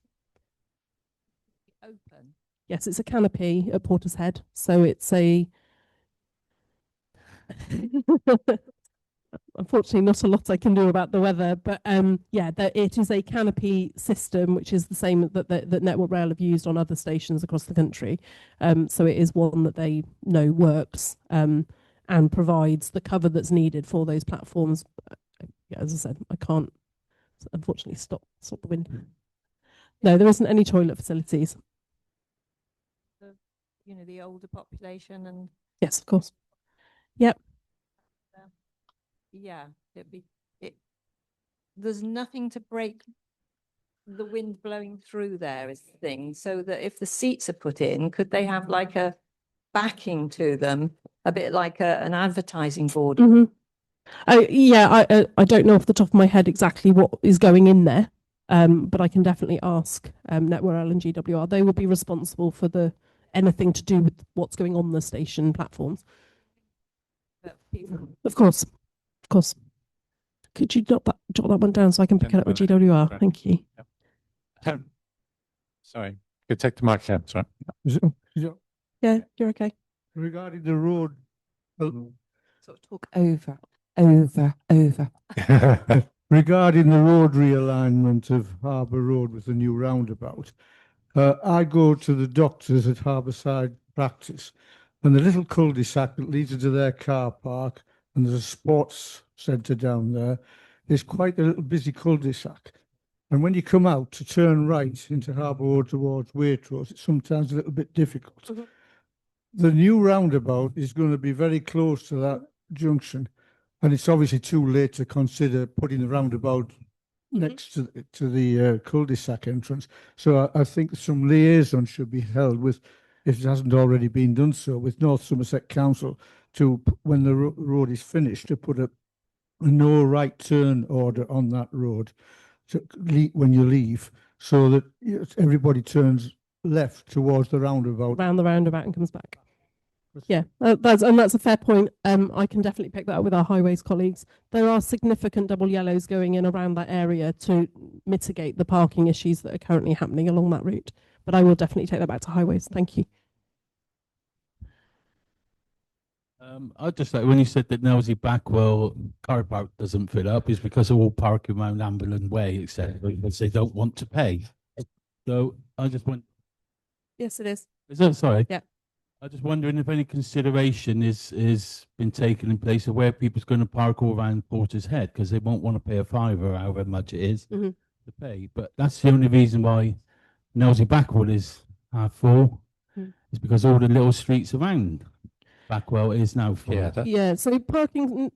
Open. Yes, it's a canopy at Portishead. So it's a unfortunately not a lot I can do about the weather, but yeah, it is a canopy system, which is the same that Network Rail have used on other stations across the country. So it is one that they know works and provides the cover that's needed for those platforms. Yeah, as I said, I can't unfortunately stop the wind. No, there isn't any toilet facilities. The older population and yes, of course. Yep. Yeah, there's nothing to break the wind blowing through there is the thing. So that if the seats are put in, could they have like a backing to them, a bit like an advertising board? Mm-hmm. Yeah, I don't know off the top of my head exactly what is going in there, but I can definitely ask Network Rail and GWR. They will be responsible for anything to do with what's going on the station platforms. Of course. Could you jot that one down so I can pick it up with GWR? Right. Thank you. Yep. Sorry, could take the mic. Yeah, sorry. Yeah, you're okay. Regarding the road, Sort of talk over. regarding the road realignment of Harbour Road with the new roundabout, I go to the doctors at Harbourside practice, and the little cul-de-sac that leads into their car park, and there's a sports centre down there, is quite a little busy cul-de-sac. And when you come out to turn right into Harbour Road towards Waitrose, it's sometimes a little bit difficult. Mhm. The new roundabout is going to be very close to that junction, and it's obviously too late to consider putting the roundabout next to the cul-de-sac entrance. So I think some liaison should be held with, if it hasn't already been done so, with North Somerset Council to, when the road is finished, to put a no right turn order on that road when you leave, so that everybody turns left towards the roundabout. Around the roundabout and comes back. Yeah, that's a fair point. I can definitely pick that up with our highways colleagues. There are significant double yellows going in around that area to mitigate the parking issues that are currently happening along that route. But I will definitely take that back to highways. Thank you. I'd just like when you said that Nelsey Backwell car park doesn't fill up is because they're all parking around Amberland Way, etc. Because they don't want to pay. So I just want. Yes, it is. Is that sorry? Yeah. I just wondering if any consideration is been taken in place of where people's going to park all around Portishead, because they won't want to pay a fiver, however much it is to pay. But that's the only reason why Nelsey Backwell is half full, is because all the little streets around Backwell is now full. Yeah, so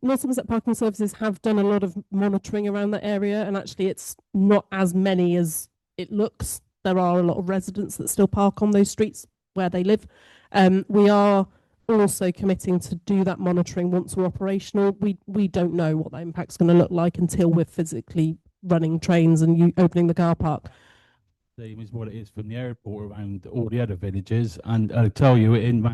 North Somerset Parking Services have done a lot of monitoring around that area, and actually it's not as many as it looks. There are a lot of residents that still park on those streets where they live. We are also committing to do that monitoring once we're operational. We don't know what that impact's going to look like until we're physically running trains and opening the car park. same as what it is from the airport around all the other villages. And I tell you, in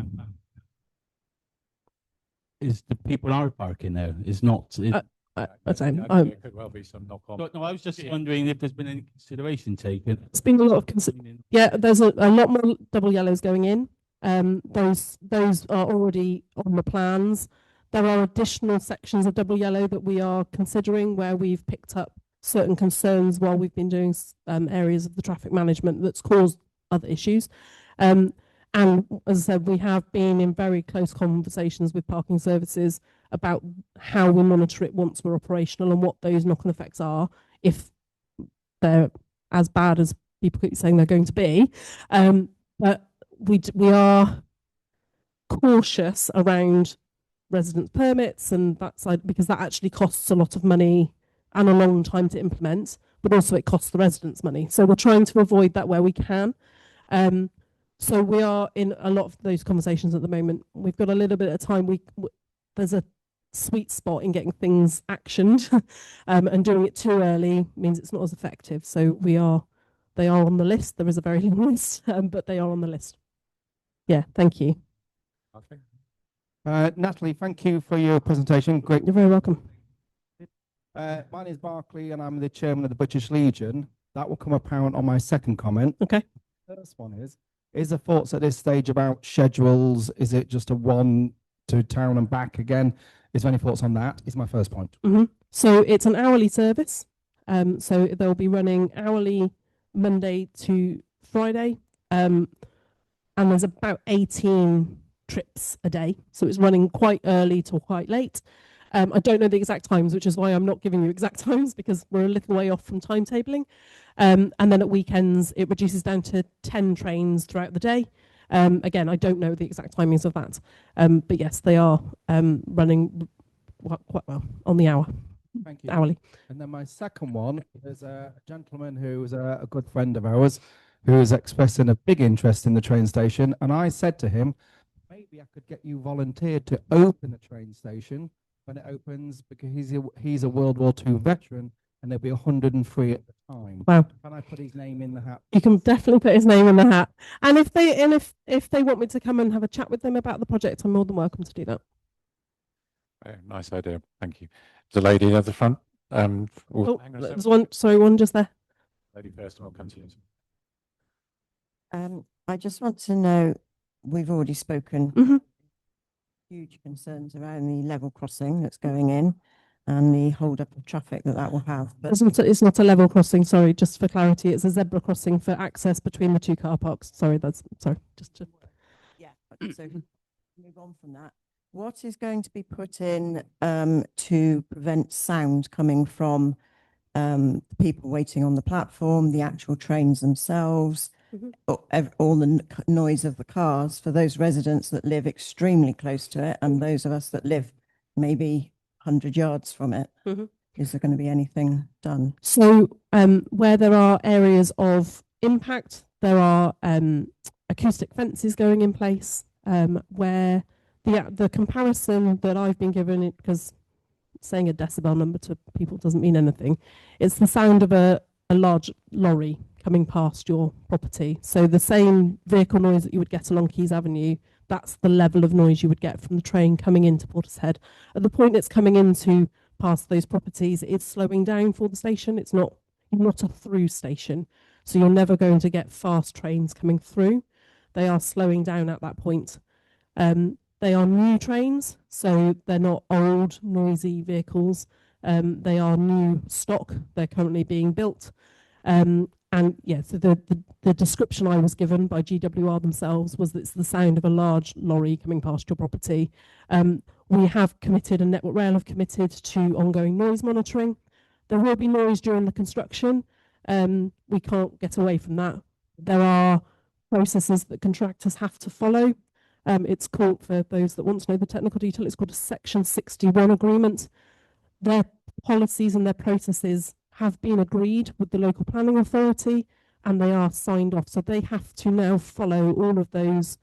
is the people are parking there. It's not. There could well be some knock on. No, I was just wondering if there's been any consideration taken. It's been a lot of yeah. There's a lot more double yellows going in. Those are already on the plans. There are additional sections of double yellow that we are considering where we've picked up certain concerns while we've been doing areas of the traffic management that's caused other issues. And as I said, we have been in very close conversations with parking services about how we monitor it once we're operational and what those knock-on effects are, if they're as bad as people keep saying they're going to be. But we are cautious around residence permits and that side, because that actually costs a lot of money and a long time to implement, but also it costs the residents money. So we're trying to avoid that where we can. So we are in a lot of those conversations at the moment. We've got a little bit of time. There's a sweet spot in getting things actioned, and doing it too early means it's not as effective. So they are on the list. There is a very long list, but they are on the list. Yeah, thank you. Okay. Natalie, thank you for your presentation. Great. You're very welcome. My name is Barclay and I'm the chairman of the British Legion. That will come apparent on my second comment. Okay. First one is there thoughts at this stage about schedules? Is it just a one to town and back again? Is there any thoughts on that? Is my first point. So it's an hourly service. So they'll be running hourly Monday to Friday. And there's about 18 trips a day. So it's running quite early to quite late. I don't know the exact times, which is why I'm not giving you exact times, because we're a little way off from timetabling. And then at weekends, it reduces down to 10 trains throughout the day. Again, I don't know the exact timings of that. But yes, they are running quite well on the hour. Thank you. Hourly. And then my second one is a gentleman who is a good friend of ours who is expressing a big interest in the train station. And I said to him, maybe I could get you volunteered to open the train station when it opens, because he's a World War II veteran and there'll be 103 at the time. Wow. Can I put his name in the hat? You can definitely put his name in the hat. And if they want me to come and have a chat with them about the project, I'm more than welcome to do that. Nice idea. Thank you. The lady at the front. Oh, hang on a there's second. one just there. Lady first, and I'll come to you. I just want to know, we've already spoken, huge concerns around the level crossing that's going in and the hold up of traffic that will have. But It's not a level crossing, sorry, just for clarity. It's a zebra crossing for access between the two car parks. Sorry, just to... Yeah, so move on from that. What is going to be put in to prevent sound coming from people waiting on the platform, the actual trains themselves, all the noise of the cars for those residents that live extremely close to it and those of us that live maybe 100 yards from it? Is there going to be anything done? So where there are areas of impact, there are acoustic fences going in place, where the comparison that I've been given, because saying a decibel number to people doesn't mean anything, it's the sound of a large lorry coming past your property. So the same vehicle noise that you would get along Keys Avenue, that's the level of noise you would get from the train coming into Portishead. At the point it's coming into past those properties, it's slowing down for the station. It's not a through station. So you're never going to get fast trains coming through. They are slowing down at that point. They are new trains, so they're not old, noisy vehicles. They are new stock. They're currently being built. And yeah, so the description I was given by GWR themselves was that it's the sound of a large lorry coming past your property. We have committed, and Network Rail have committed to ongoing noise monitoring. There will be noise during the construction. We can't get away from that. There are processes that contractors have to follow. It's called, for those that want to know the technical detail, it's called a Section 61 agreement. Their policies and their processes have been agreed with the local planning authority and they are signed off. So they have to now follow all of those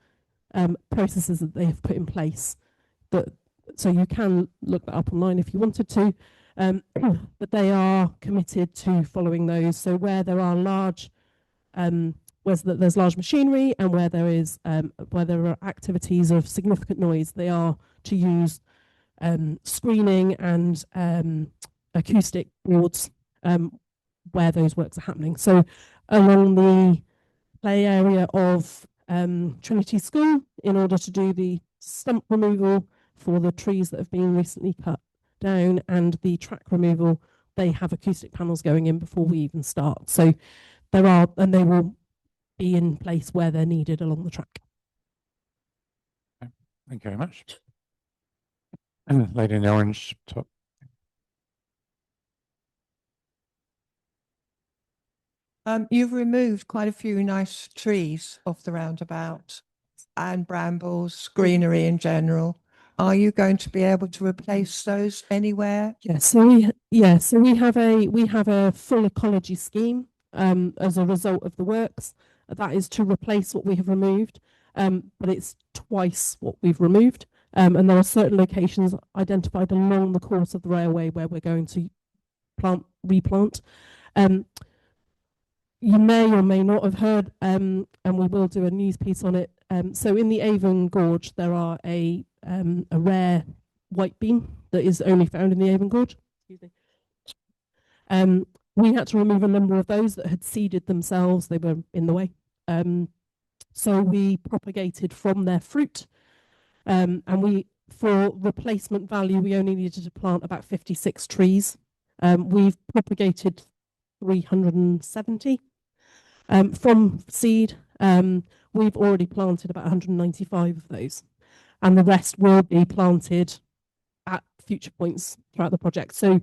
processes that they have put in place. So you can look that up online if you wanted to, but they are committed to following those. So where there are large there's large machinery and where there are activities of significant noise, they are to use screening and acoustic boards where those works are happening. So along the play area of Trinity School, in order to do the stump removal for the trees that have been recently cut down and the track removal, they have acoustic panels going in before we even start. So there are, and they will be in place where they're needed along the track. Thank you very much. And lady in the orange top. You've removed quite a few nice trees off the roundabout and brambles, greenery in general. Are you going to be able to replace those anywhere? Yes, so we have a full ecology scheme as a result of the works. That is to replace what we have removed, but it's twice what we've removed. And there are certain locations identified along the course of the railway where we're going to replant. You may or may not have heard, and we will do a news piece on it. So in the Avon Gorge, there are a rare white beam that is only found in the Avon Gorge. Excuse me. We had to remove a number of those that had seeded themselves. They were in the way. So we propagated from their fruit. And for replacement value, we only needed to plant about 56 trees. We've propagated 370. From seed, we've already planted about 195 of those, and the rest will be planted at future points throughout the project. So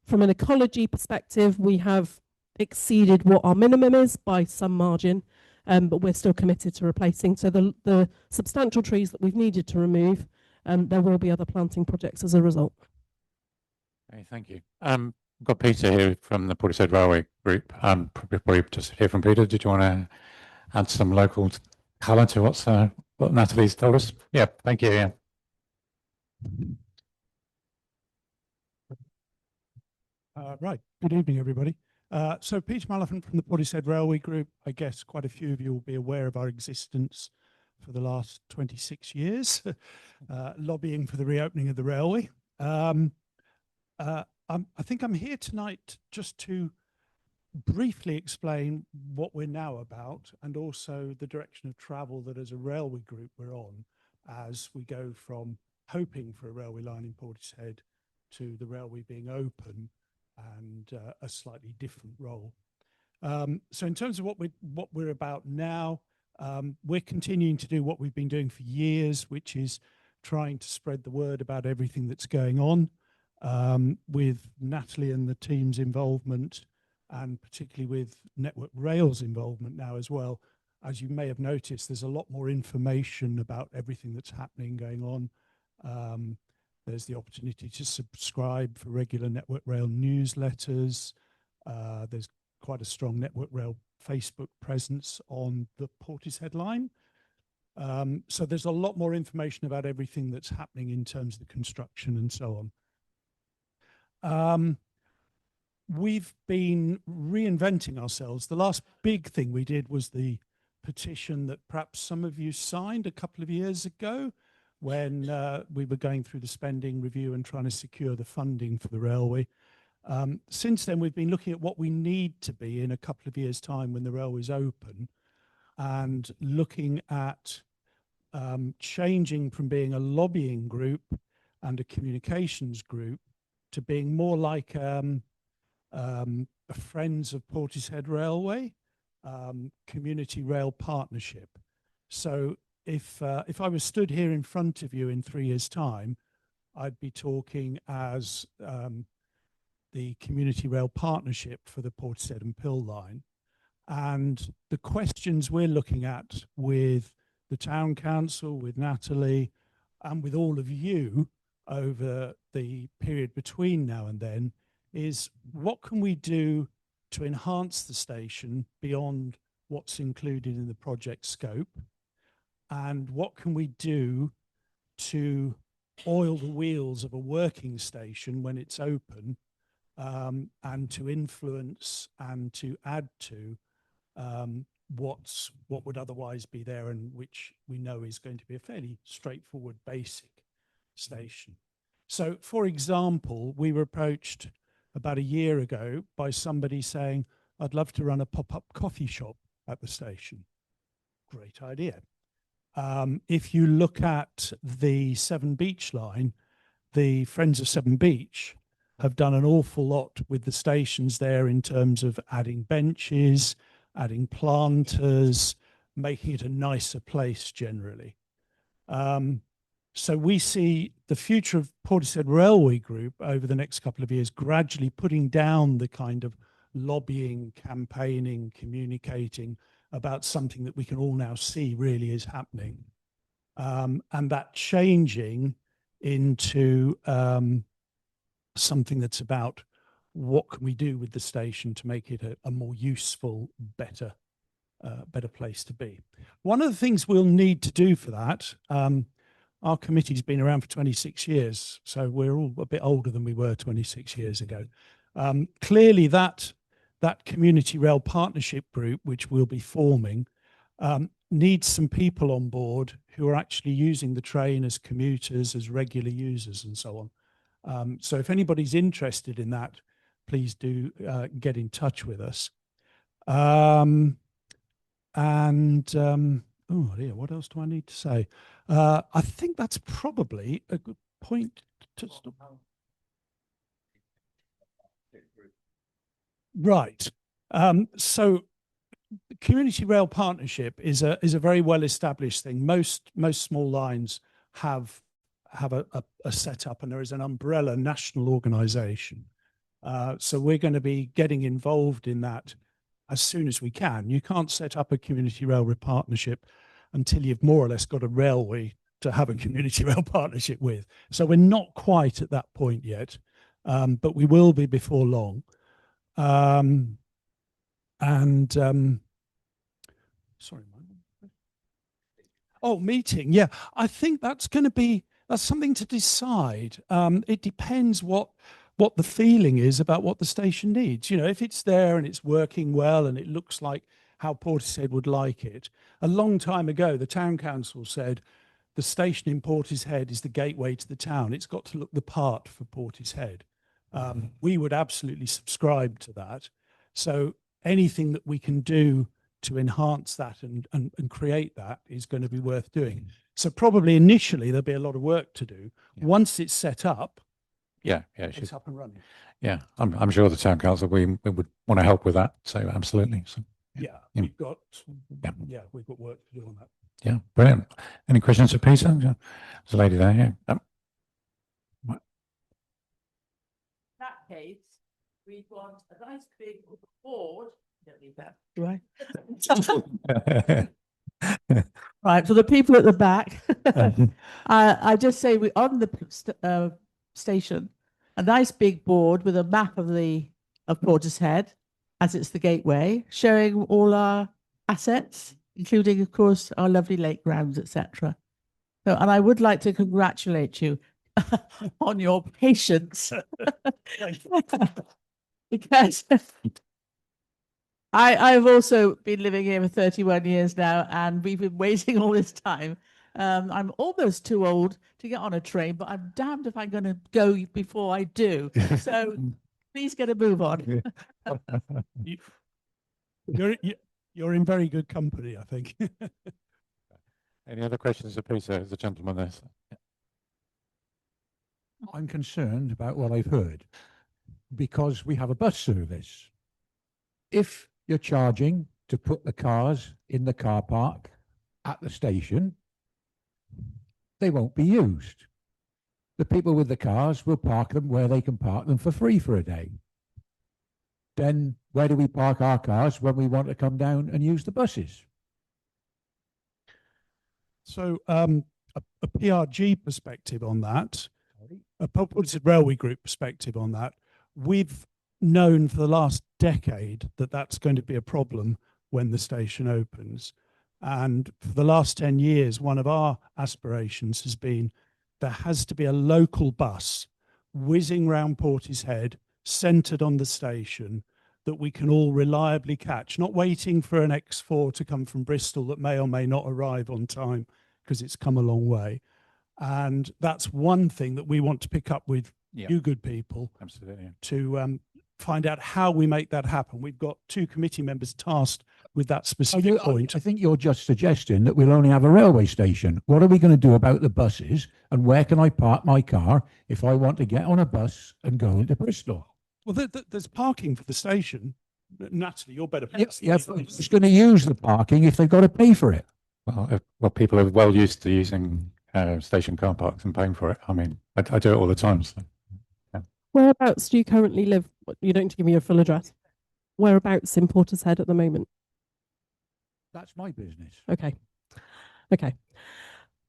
from an ecology perspective, we have exceeded what our minimum is by some margin, but we're still committed to replacing. So the substantial trees that we've needed to remove, there will be other planting projects as a result. Okay, thank you. We've got Peter here from the Portishead Railway Group. Probably just hear from Peter. Did you want to add some local colour to what Natalie's told us? Yeah, thank you. Yeah. Right. Good evening, everybody. So Peter Malaphant from the Portishead Railway Group. I guess quite a few of you will be aware of our existence for the last 26 years, lobbying for the reopening of the railway. I think I'm here tonight just to briefly explain what we're now about and also the direction of travel that as a railway group we're on as we go from hoping for a railway line in Portishead to the railway being open and a slightly different role. So in terms of what we're about now, we're continuing to do what we've been doing for years, which is trying to spread the word about everything that's going on. With Natalie and the team's involvement, and particularly with Network Rail's involvement now as well. As you may have noticed, there's a lot more information about everything that's happening going on. There's the opportunity to subscribe for regular Network Rail newsletters. There's quite a strong Network Rail Facebook presence on the Portishead line. So there's a lot more information about everything that's happening in terms of the construction and so on. We've been reinventing ourselves. The last big thing we did was the petition that perhaps some of you signed a couple of years ago when we were going through the spending review and trying to secure the funding for the railway. Since then, we've been looking at what we need to be in a couple of years' time when the railway's open and looking at changing from being a lobbying group and a communications group to being more like a Friends of Portishead Railway community rail partnership. So if I was stood here in front of you in 3 years' time, I'd be talking as the community rail partnership for the Portishead and Pill line. And the questions we're looking at with the town council, with Natalie, and with all of you over the period between now and then is what can we do to enhance the station beyond what's included in the project scope, and what can we do to oil the wheels of a working station when it's open, and to influence and to add to what would otherwise be there, and which we know is going to be a fairly straightforward basic station. So, for example, we were approached about a year ago by somebody saying, I'd love to run a pop-up coffee shop at the station. Great idea. If you look at the Severn Beach line, the Friends of Severn Beach have done an awful lot with the stations there in terms of adding benches, adding planters, making it a nicer place generally. So we see the future of Portishead Railway Group over the next couple of years gradually putting down the kind of lobbying, campaigning, communicating about something that we can all now see really is happening. And that changing into something that's about what can we do with the station to make it a more useful, better place to be. One of the things we'll need to do for that, our committee's been around for 26 years, so we're all a bit older than we were 26 years ago. Clearly that community rail partnership group, which we'll be forming, needs some people on board who are actually using the train as commuters, as regular users and so on. So if anybody's interested in that, please do get in touch with us. Oh dear, what else do I need to say? I think that's probably a good point to stop. Right. So the community rail partnership is a very well established thing. Most small lines have a setup, and there is an umbrella national organization. So we're going to be getting involved in that as soon as we can. You can't set up a community railway partnership until you've more or less got a railway to have a community rail partnership with. So we're not quite at that point yet, but we will be before long. Sorry, meeting. Yeah, I think that's something to decide. It depends what the feeling is about what the station needs. You know, if it's there and it's working well and it looks like how Portishead would like it. A long time ago, the town council said the station in Portishead is the gateway to the town. It's got to look the part for Portishead. We would absolutely subscribe to that. So anything that we can do to enhance that and create that is going to be worth doing. So probably initially there'll be a lot of work to do. Yeah. Once it's set up, it's up and running. Yeah, I'm sure the town council we would want to help with that. So absolutely. So, we've got work to do on that. Yeah, brilliant. Any questions for Peter? There's a lady there. Yeah. In that case, we'd want a nice big board. Don't need that, do I? Right, for the people at the back, I just say we on the station a nice big board with a map of Portishead, as it's the gateway, showing all our assets, including, of course, our lovely lake grounds, etc. So, and I would like to congratulate you on your patience, because I've also been living here for 31 years now, and we've been waiting all this time. I'm almost too old to get on a train, but I'm damned if I'm going to go before I do. So please get a move on. You're in very good company, I think. Any other questions for Peter? There's a gentleman there. I'm concerned about what I've heard, because we have a bus service. If you're charging to put the cars in the car park at the station, they won't be used. The people with the cars will park them where they can park them for free for a day. Then where do we park our cars when we want to come down and use the buses? So a PRG perspective on that, a Portishead Railway Group perspective on that, we've known for the last decade that that's going to be a problem when the station opens. And for the last 10 years, one of our aspirations has been there has to be a local bus whizzing round Portishead, centred on the station, that we can all reliably catch, not waiting for an X4 to come from Bristol that may or may not arrive on time because it's come a long way. And that's one thing that we want to pick up with you good people. Absolutely. To find out how we make that happen. We've got 2 committee members tasked with that specific point. I think you're just suggesting that we'll only have a railway station. What are we going to do about the buses, and where can I park my car if I want to get on a bus and go into Bristol? Well, there's parking for the station. Natalie, you're better. Yeah, who's going to use the parking if they've got to pay for it? Well, people are well used to using station car parks and paying for it. I mean, I do it all the time. So, yeah. Whereabouts do you currently live? You don't need to give me your full address. Whereabouts in Portishead at the moment? That's my business. Okay. Okay.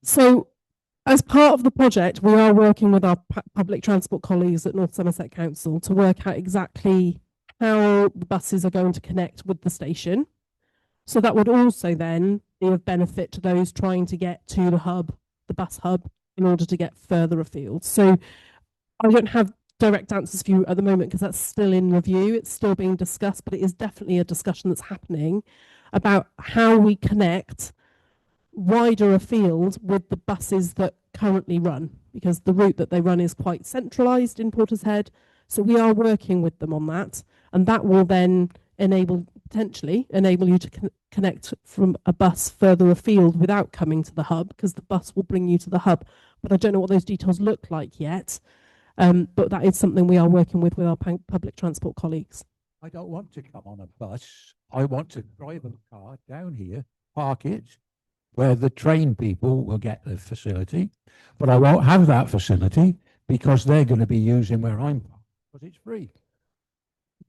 So, as part of the project, we are working with our public transport colleagues at North Somerset Council to work out exactly how the buses are going to connect with the station. So that would also then be of benefit to those trying to get to the hub, the bus hub, in order to get further afield. So I don't have direct answers for you at the moment because that's still in review. It's still being discussed, but it is definitely a discussion that's happening about how we connect wider afield with the buses that currently run, because the route that they run is quite centralised in Portishead. So we are working with them on that, and that will then potentially enable you to connect from a bus further afield without coming to the hub, because the bus will bring you to the hub. But I don't know what those details look like yet. But that is something we are working with our public transport colleagues. I don't want to come on a bus. I want to drive a car down here, park it, where the train people will get the facility, but I won't have that facility because they're going to be using where I'm parked because it's free.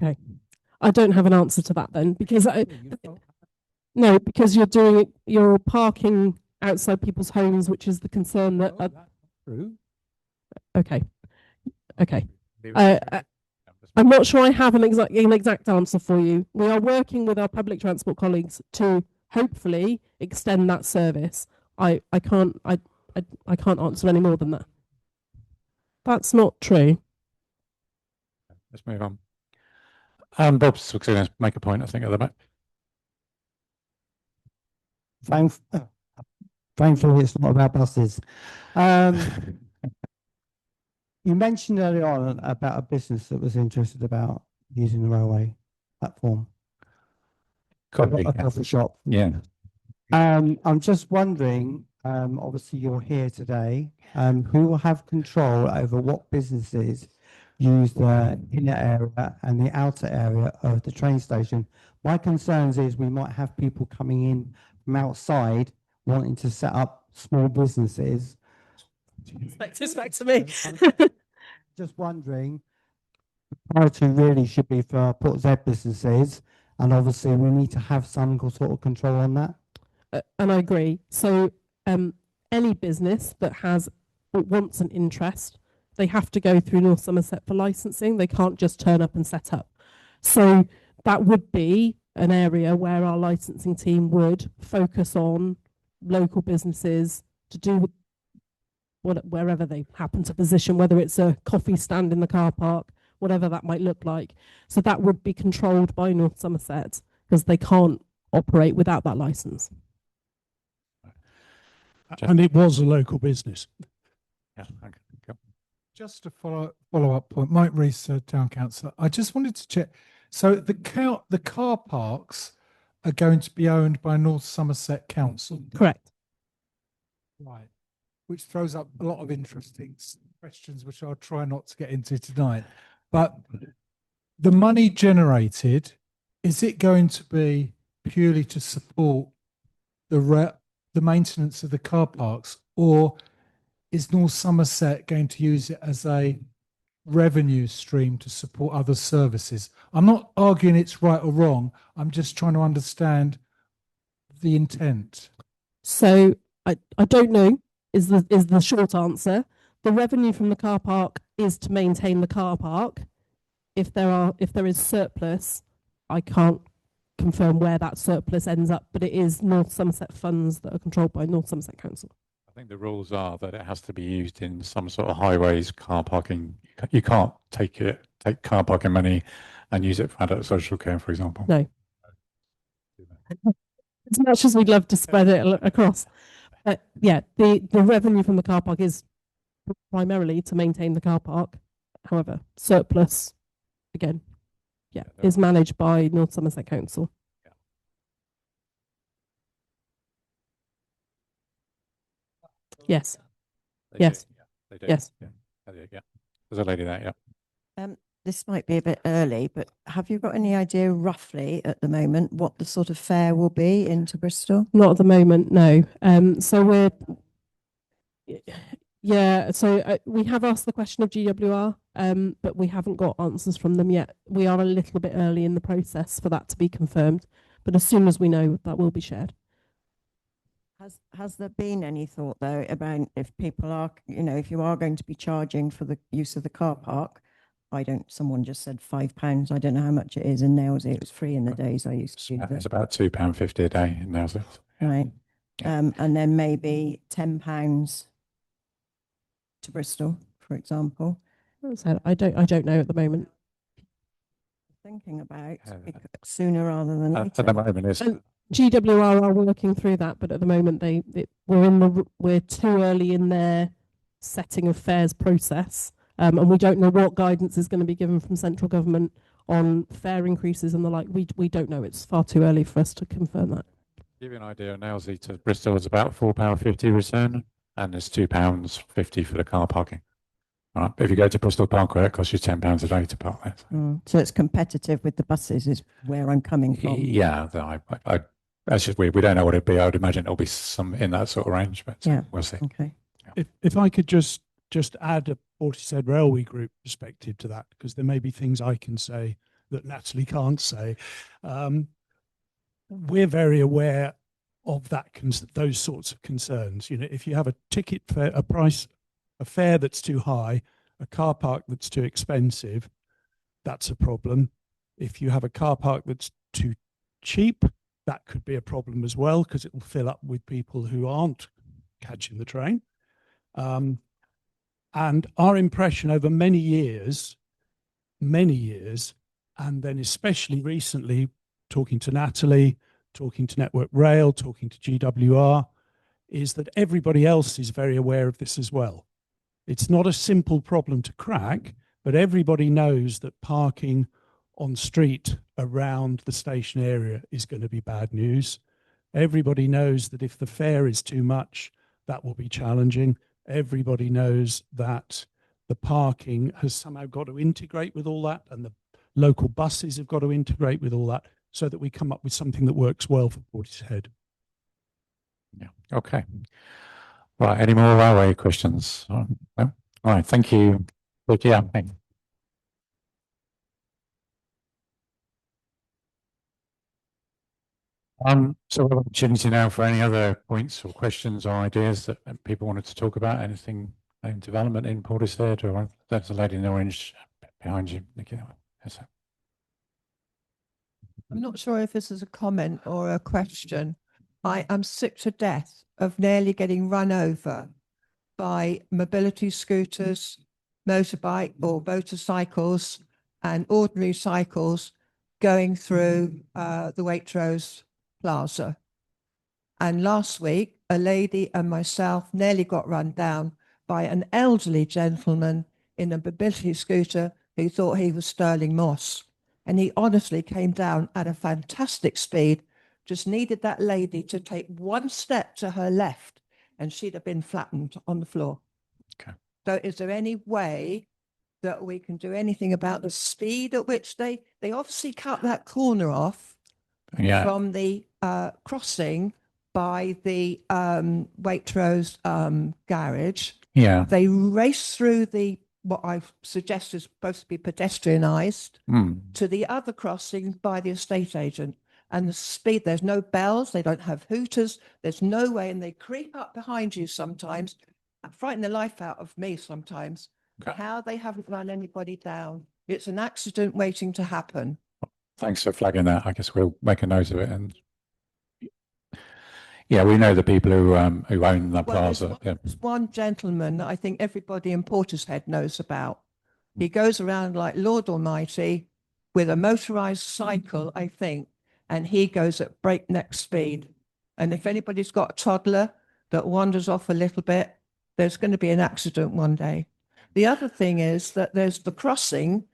Okay. I don't have an answer to that then, because no, because you're parking outside people's homes, which is the concern that. That's true. Okay. Okay. I'm not sure I have an exact answer for you. We are working with our public transport colleagues to hopefully extend that service. I can't answer any more than that. That's not true. Let's move on. Bob's going to make a point, I think, at the back. Thankfully, it's not about buses. You mentioned earlier on about a business that was interested about using the railway platform. A coffee shop. Yeah. I'm just wondering, obviously you're here today, who will have control over what businesses use the inner area and the outer area of the train station? My concerns is we might have people coming in from outside wanting to set up small businesses. It's back to me. Just wondering, the priority really should be for our Portishead businesses, and obviously we need to have some sort of control on that. And I agree. So any business that wants an interest, they have to go through North Somerset for licensing. They can't just turn up and set up. So that would be an area where our licensing team would focus on local businesses to do wherever they happen to position, whether it's a coffee stand in the car park, whatever that might look like. So that would be controlled by North Somerset because they can't operate without that license. And it was a local business. Yeah. Okay. Just a follow-up point, Mike Rees, Town Councillor. I just wanted to check. So the car parks are going to be owned by North Somerset Council? Correct. Right. Which throws up a lot of interesting questions, which I'll try not to get into tonight. But the money generated, is it going to be purely to support the maintenance of the car parks, or is North Somerset going to use it as a revenue stream to support other services? I'm not arguing it's right or wrong. I'm just trying to understand the intent. So I don't know is the short answer. The revenue from the car park is to maintain the car park. If there is surplus, I can't confirm where that surplus ends up, but it is North Somerset funds that are controlled by North Somerset Council. I think the rules are that it has to be used in some sort of highways car parking. You can't take car parking money and use it for adult social care, for example. No. As much as we'd love to spread it across. Yeah, the revenue from the car park is primarily to maintain the car park. However, surplus, again, is managed by North Somerset Council. Yes. Yes. They do. Yes. Yeah. Yeah. There's a lady there. Yeah. This might be a bit early, but have you got any idea roughly at the moment what the sort of fare will be into Bristol? Not at the moment, no. So we're, we have asked the question of GWR, but we haven't got answers from them yet. We are a little bit early in the process for that to be confirmed, but as soon as we know, that will be shared. Has there been any thought though about if people are, if you are going to be charging for the use of the car park? Someone just said £5. I don't know how much it is in Nailsy. It was free in the days I used to do It's about £2.50 a day in Nailsy. Right. And then maybe £10 to Bristol, for example. So I don't know at the moment. Thinking about sooner rather than later. At the moment, it's GWR are working through that, but at the moment we're too early in their setting of fares process, and we don't know what guidance is going to be given from central government on fare increases and the like. We don't know. It's far too early for us to confirm that. To give you an idea, Nailsy to Bristol is about £4.50 return, and there's £2.50 for the car parking. All right. If you go to Bristol Parkway, it costs you £10 a day to park there. So it's competitive with the buses, is where I'm coming from. Yeah, that's just weird. We don't know what it'd be. I would imagine it'll be some in that sort of range, but we'll see. Okay. If I could just add a Portishead Railway Group perspective to that, because there may be things I can say that Natalie can't say. We're very aware of those sorts of concerns. If you have a ticket fare, a fare that's too high, a car park that's too expensive, that's a problem. If you have a car park that's too cheap, that could be a problem as well, because it will fill up with people who aren't catching the train. And our impression over many years, and then especially recently, talking to Natalie, talking to Network Rail, talking to GWR, is that everybody else is very aware of this as well. It's not a simple problem to crack, but everybody knows that parking on street around the station area is going to be bad news. Everybody knows that if the fare is too much, that will be challenging. Everybody knows that the parking has somehow got to integrate with all that, and the local buses have got to integrate with all that, so that we come up with something that works well for Portishead. Yeah. Okay. Right. Any more railway questions? No? All right. Thank you. Yeah. Thanks. So we have an opportunity now for any other points or questions or ideas that people wanted to talk about. Anything in development in Portishead, or there's a lady in orange behind you, Nikki. I'm not sure if this is a comment or a question. I am sick to death of nearly getting run over by mobility scooters, motorbike or motorcycles and ordinary cycles going through the Waitrose Plaza. And last week, a lady and myself nearly got run down by an elderly gentleman in a mobility scooter who thought he was Sterling Moss. And he honestly came down at a fantastic speed, just needed that lady to take one step to her left and she'd have been flattened on the floor. Okay. So is there any way that we can do anything about the speed at which they obviously cut that corner off from the crossing by the Waitrose garage? Yeah. They race through what I've suggested is supposed to be pedestrianised to the other crossing by the estate agent. And the speed, there's no bells, they don't have hooters, there's no way, and they creep up behind you sometimes, frighten the life out of me sometimes. Okay. How they haven't run anybody down. It's an accident waiting to happen. Thanks for flagging that. I guess we'll make a note of it. And Yeah, we know the people who own the Well, there's plaza. one, Yeah. there's one gentleman that I think everybody in Portishead knows about. He goes around like Lord Almighty with a motorized cycle, I think, and he goes at breakneck speed. And if anybody's got a toddler that wanders off a little bit, there's going to be an accident one day. The other thing is that there's the crossing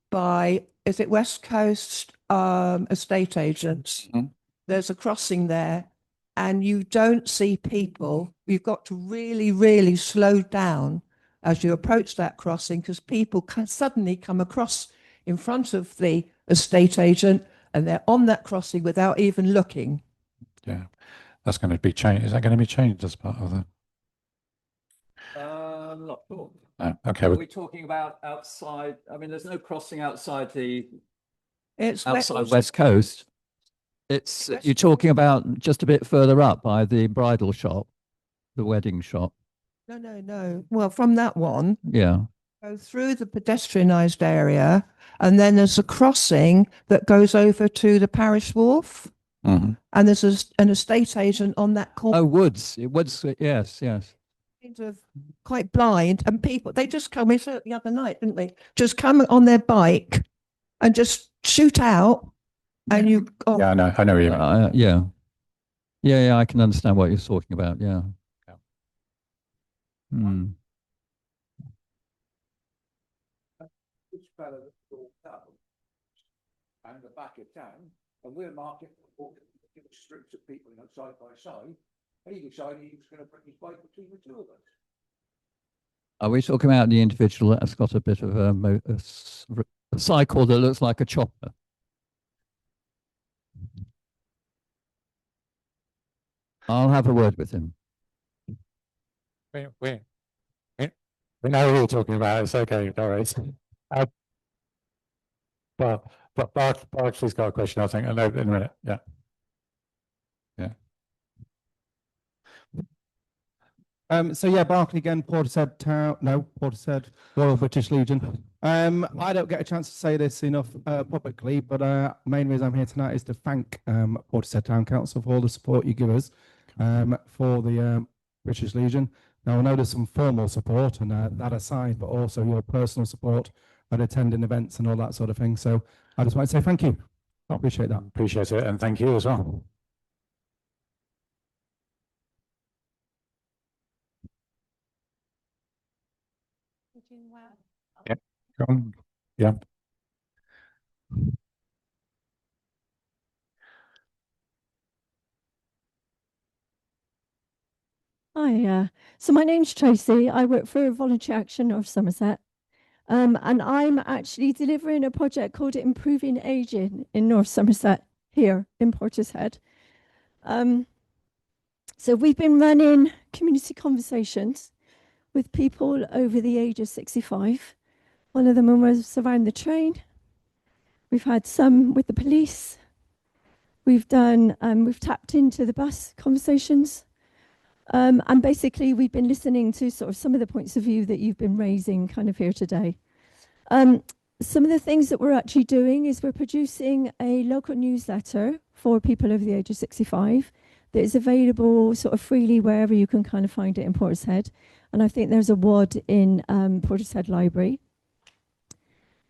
by, is it West Coast estate agents? Mhm. There's a crossing there and you don't see people. You've got to really, really slow down as you approach that crossing because people can suddenly come across in front of the estate agent and they're on that crossing without even looking. Yeah, that's going to be changed. Is that going to be changed as part of the? Not sure. No. Okay. Are we talking about outside? I mean, there's no crossing outside the outside West Coast. It's you're talking about just a bit further up by the bridal shop, the wedding shop. No. Well, from that one, Yeah. go through the pedestrianised area, and then there's a crossing that goes over to the parish wharf, Mhm. and there's an estate agent on that corner. Oh, Woods. Woods. Yes. Yes. Kind of quite blind, and people they just come. We saw it the other night, didn't we? Just come on their bike and just shoot out, and you. Oh, Yeah, I know what you mean. Yeah. Yeah. I can understand what you're talking about. Yeah. Hmm. This fellow that's brought up and the back of town, and we're marking strips of people side by side. He decided he was going to bring his bike between the two of us. Are we talking about the individual that's got a bit of a cycle that looks like a chopper? I'll have a word with him. We know who you're talking about. It's okay, no worries. But Barclay's got a question, I think. I know in a minute. Yeah. So yeah, Barclay again, Portishead Town, no, Portishead, Royal British Legion. I don't get a chance to say this enough publicly, but main reason I'm here tonight is to thank Portishead Town Council for all the support you give us for the British Legion. Now I know there's some formal support and that aside, but also your personal support at attending events and all that sort of thing. So I just want to say thank you. I appreciate that. Appreciate it, and thank you as well. Yeah. Go on. Yeah. Hi, so my name's Tracy. I work for Voluntary Action North Somerset. And I'm actually delivering a project called Improving Aging in North Somerset here in Portishead. So we've been running community conversations with people over the age of 65. One of them was around the train. We've had some with the police. We've tapped into the bus conversations. And basically, we've been listening to sort of some of the points of view that you've been raising kind of here today. Some of the things that we're actually doing is we're producing a local newsletter for people over the age of 65 that is available sort of freely wherever you can kind of find it in Portishead. And I think there's a WOD in Portishead Library.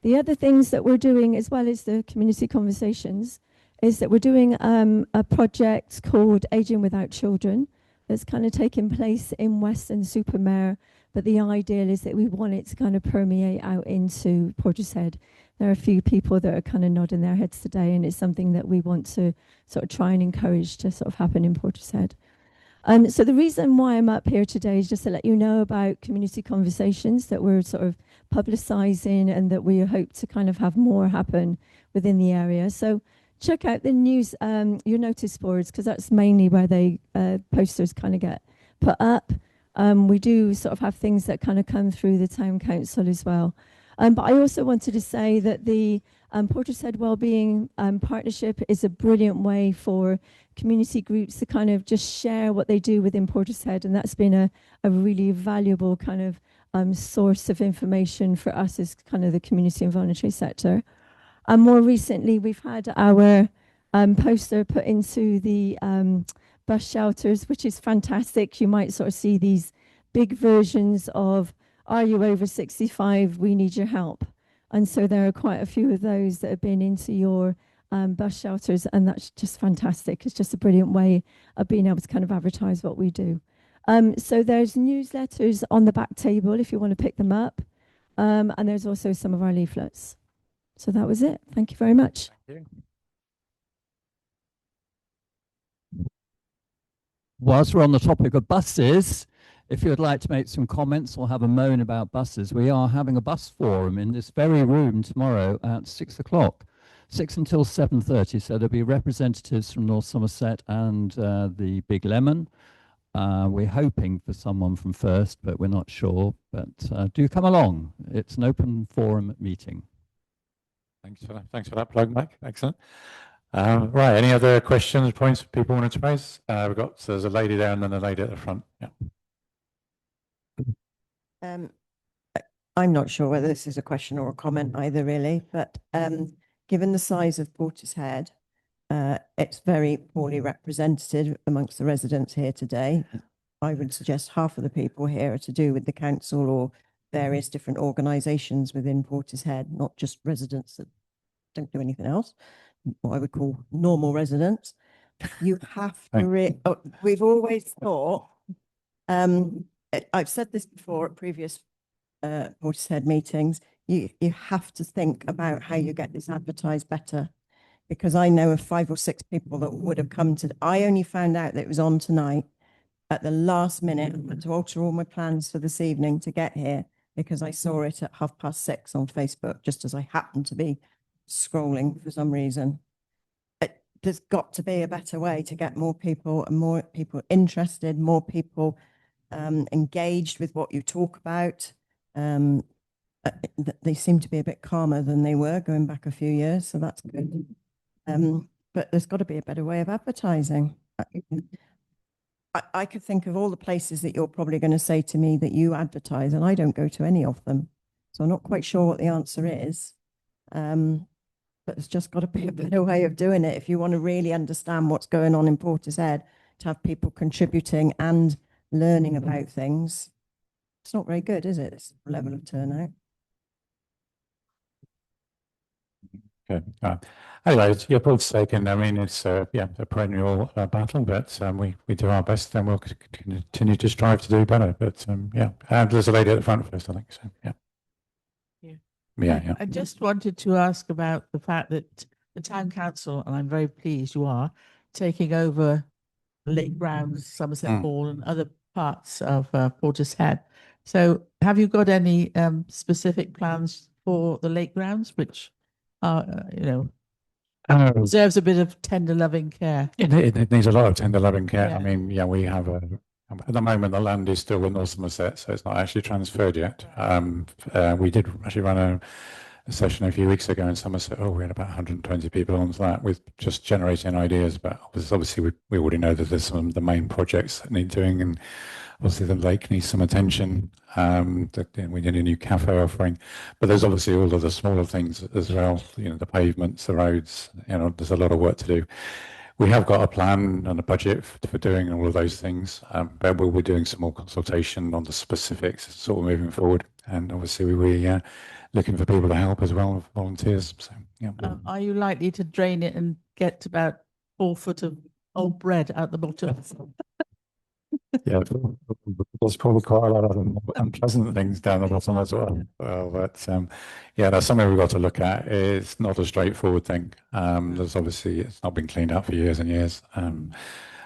The other things that we're doing, as well as the community conversations, is that we're doing a project called Aging Without Children that's kind of taking place in Weston-super-Mare, but the ideal is that we want it to kind of permeate out into Portishead. There are a few people that are kind of nodding their heads today, and it's something that we want to sort of try and encourage to sort of happen in Portishead. So the reason why I'm up here today is just to let you know about community conversations that we're sort of publicising and that we hope to kind of have more happen within the area. So check out the news, your notice boards, because that's mainly where they posters kind of get put up. We do sort of have things that kind of come through the town council as well. But I also wanted to say that the Portishead Wellbeing Partnership is a brilliant way for community groups to kind of just share what they do within Portishead, and that's been a really valuable kind of source of information for us as kind of the community and voluntary sector. And more recently, we've had our poster put into the bus shelters, which is fantastic. You might sort of see these big versions of, are you over 65? We need your help. And so there are quite a few of those that have been into your bus shelters, and that's just fantastic. It's just a brilliant way of being able to kind of advertise what we do. So there's newsletters on the back table if you want to pick them up. And there's also some of our leaflets. So that was it. Thank you very much. Thank you. Whilst we're on the topic of buses, if you would like to make some comments or have a moan about buses, we are having a bus forum in this very room tomorrow at 6 o'clock, 6 until 7:30. So there'll be representatives from North Somerset and the Big Lemon. We're hoping for someone from First, but we're not sure. But do come along. It's an open forum meeting. Thanks for that plug, Mike. Excellent. Right, any other questions, points people wanted to raise? There's a lady there and then a lady at the front. Yeah. I'm not sure whether this is a question or a comment either, really, but given the size of Portishead, it's very poorly represented amongst the residents here today. I would suggest half of the people here are to do with the council or various different organisations within Portishead, not just residents that don't do anything else, what I would call normal residents. You have to, we've always thought, I've said this before at previous Portishead meetings, you have to think about how you get this advertised better. Because I know of 5 or 6 people that would have come to, I only found out that it was on tonight at the last minute. I had to alter all my plans for this evening to get here because I saw it at 6:30 on Facebook, just as I happened to be scrolling for some reason. There's got to be a better way to get more people and more people interested, more people engaged with what you talk about. They seem to be a bit calmer than they were going back a few years, so that's good. But there's got to be a better way of advertising. I could think of all the places that you're probably going to say to me that you advertise, and I don't go to any of them. So I'm not quite sure what the answer is. But there's just got to be a better way of doing it if you want to really understand what's going on in Portishead, to have people contributing and learning about things. It's not very good, is it, this level of turnout? Okay. Anyway, your point's taken. I mean, it's a perennial battle, but we do our best, and we'll continue to strive to do better. But yeah, and there's a lady at the front first, I think. So yeah. I just wanted to ask about the fact that the town council, and I'm very pleased you are, taking over Lake Grounds, Somerset Hall, and other parts of Portishead. So have you got any specific plans for the Lake Grounds, which are, deserves a bit of tender loving care? It needs a lot of tender loving care. Yeah. I mean, yeah, we have at the moment, the land is still in North Somerset, so it's not actually transferred yet. We did actually run a session a few weeks ago in Somerset. We had about 120 people on that with just generating ideas. But obviously, we already know that there's some of the main projects that need doing, and obviously the lake needs some attention. We need a new cafe offering, but there's obviously all of the smaller things as well. The pavements, the roads. There's a lot of work to do. We have got a plan and a budget for doing all of those things, but we'll be doing some more consultation on the specifics sort of moving forward. And obviously we're looking for people to help as well, volunteers. So, yeah. Are you likely to drain it and get about 4 foot of old bread out the bottom? Yeah, there's probably quite a lot of unpleasant things down the bottom as well. But yeah, that's something we've got to look at. It's not a straightforward thing. There's obviously, it's not been cleaned up for years and years. And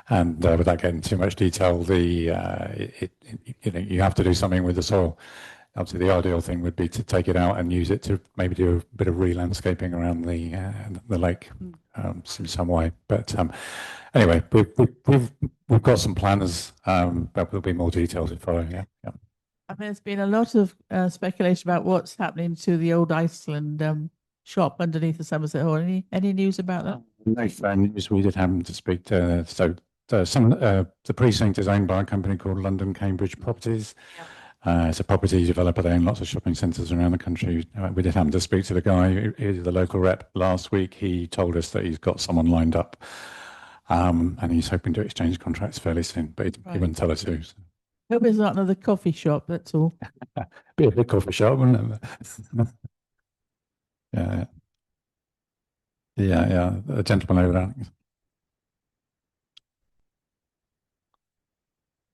without getting too much detail, you have to do something with the soil. Obviously, the ideal thing would be to take it out and use it to maybe do a bit of re-landscaping around the lake in some way. But anyway, we've got some plans, but there'll be more details to follow. Yeah. I mean, there's been a lot of speculation about what's happening to the old Iceland shop underneath the Somerset Hall. Any news about that? No news. We did happen to speak to the precinct is owned by a company called London Cambridge Properties. It's a property developer. They own lots of shopping centres around the country. We did happen to speak to the guy, the local rep, last week. He told us that he's got someone lined up. And he's hoping to exchange contracts fairly soon, but he wouldn't tell us who. So. Hope it's not another coffee shop, that's all. Be a big coffee shop, wouldn't it? Yeah. Yeah, a gentleman over there.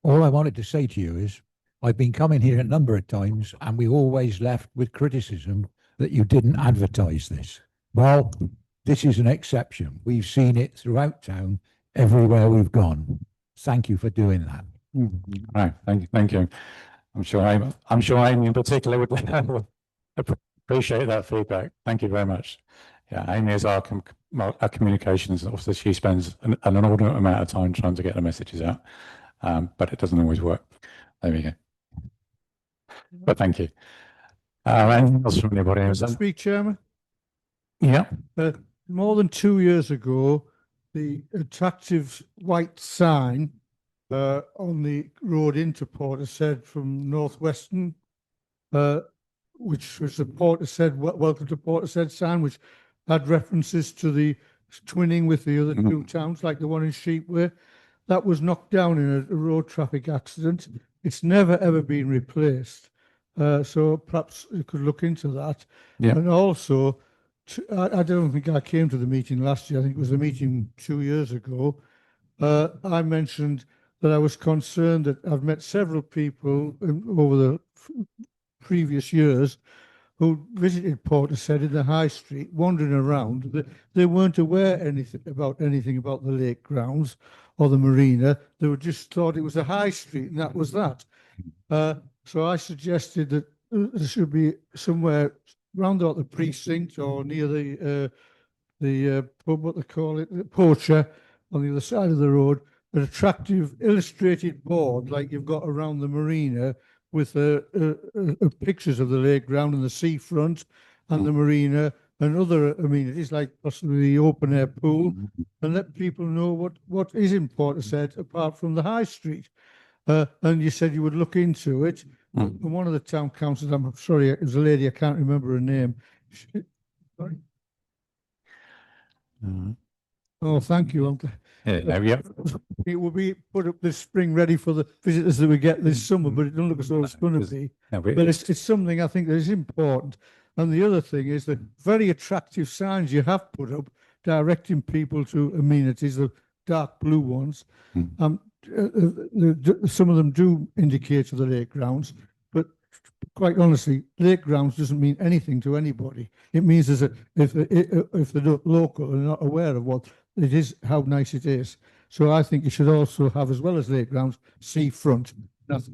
All I wanted to say to you is I've been coming here a number of times and we always left with criticism that you didn't advertise this. Well, this is an exception. We've seen it throughout town, everywhere we've gone. Thank you for doing that. Right, thank you. I'm sure Amy in particular would appreciate that feedback. Thank you very much. Yeah, Amy is our communications officer. She spends an inordinate amount of time trying to get the messages out, but it doesn't always work. There we go. But thank you. Anything else from anybody? Speak, Chairman. Yeah. More than 2 years ago, the attractive white sign on the road into Portishead from Northwestern, which was the Portishead Welcome to Portishead sign, which had references to the twinning with the other two towns, like the one in Sheepway. That was knocked down in a road traffic accident. It's never ever been replaced. So perhaps you could look into that. Yeah. And also, I don't think I came to the meeting last year. I think it was the meeting 2 years ago. I mentioned that I was concerned that I've met several people over the previous years who visited Portishead in the high street, wandering around. They weren't aware about anything about the lake grounds or the marina. They were just thought it was a high street, and that was that. So I suggested that there should be somewhere round about the precinct or near the pub, what they call it, the Poacher, on the other side of the road, an attractive illustrated board like you've got around the marina with pictures of the lake ground and the seafront and the marina and other amenities like possibly the open air pool, and let people know what is in Portishead apart from the high street. And you said you would look into it. And one of the town councils, I'm sorry, it was a lady, I can't remember her name. Sorry. Oh, thank you. It will be put up this spring ready for the visitors that we get this summer, but it doesn't look as though it's going to be. But it's something I think that is important. And the other thing is the very attractive signs you have put up directing people to amenities, the dark blue ones. Some of them do indicate to the lake grounds, but quite honestly, lake grounds doesn't mean anything to anybody. It means if they're not local and not aware of what it is, how nice it is. So I think you should also have, as well as lake grounds, seafront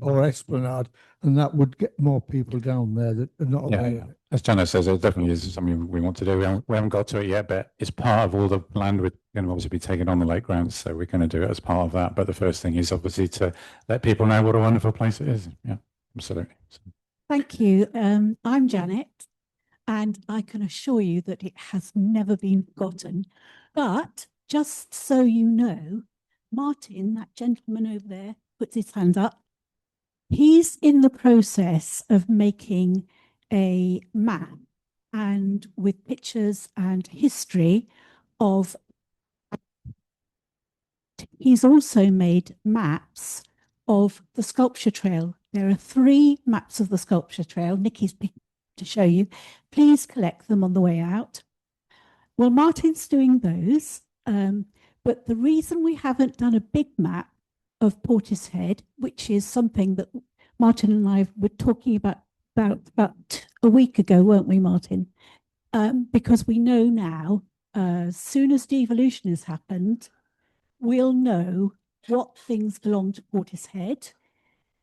or esplanade, and that would get more people down there that are not aware of it. As Jana says, it definitely is something we want to do. We haven't got to it yet, but it's part of all the land we're going to obviously be taking on the lake grounds, so we're going to do it as part of that. But the first thing is obviously to let people know what a wonderful place it is. Yeah, absolutely. Thank you. I'm Janet, and I can assure you that it has never been forgotten. But just so you know, Martin, that gentleman over there, puts his hand up. He's in the process of making a map and with pictures and history of. He's also made maps of the sculpture trail. There are 3 maps of the sculpture trail. Nikki's to show you. Please collect them on the way out. Well, Martin's doing those, but the reason we haven't done a big map of Portishead, which is something that Martin and I were talking about a week ago, weren't we, Martin? Because we know now, as soon as devolution has happened, we'll know what things belong to Portishead,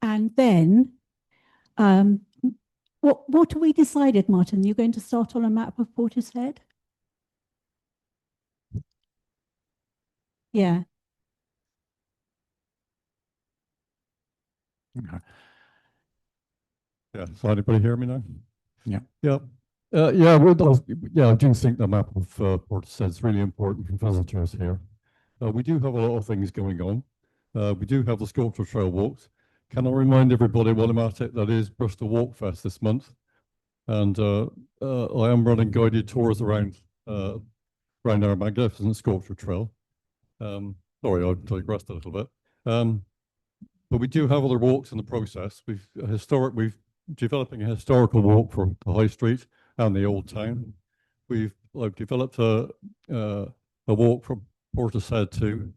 and then what have we decided, Martin? You're going to start on a map of Portishead? Yeah. Okay. Yeah, so anybody hear me now? Yeah. Yeah. I do think the map of Portishead is really important for visitors here. We do have a lot of things going on. We do have the sculpture trail walks. Can I remind everybody while I'm at it, that is Bristol Walk Fest this month. And I am running guided tours around our magnificent sculpture trail. sorry, I digressed a little bit. But we do have other walks in the process. We've developing a historical walk for the High Street and the Old Town. We've developed a walk from Portishead to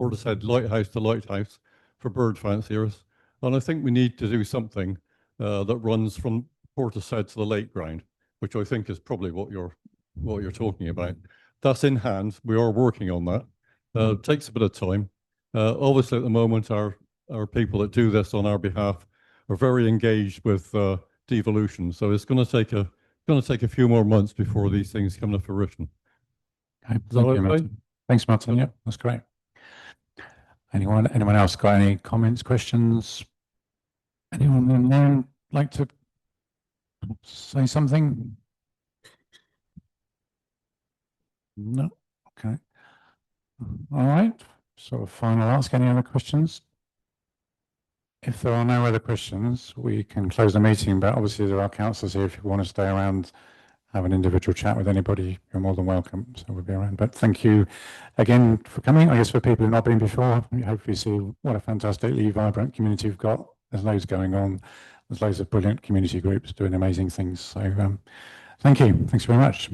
Portishead Lighthouse to Lighthouse for bird fanciers. And I think we need to do something that runs from Portishead to the lake ground, which I think is probably what you're talking about. That's in hand. We are working on that. It takes a bit of time. Obviously, at the moment, our people that do this on our behalf are very engaged with devolution. So it's going to take a few more months before these things come to fruition. Okay, thank you, Martin. Thanks, Martin. Yeah, that's great. Anyone else got any comments, questions? Anyone in there like to say something? No. Okay. All right. So final ask. Any other questions? If there are no other questions, we can close the meeting. But obviously, there are councillors here. If you want to stay around, have an individual chat with anybody, you're more than welcome. So we'll be around. But thank you again for coming. I guess for people who've not been before, you hopefully see what a fantastically vibrant community we've got. There's loads going on. There's loads of brilliant community groups doing amazing things. So thank you. Thanks very much.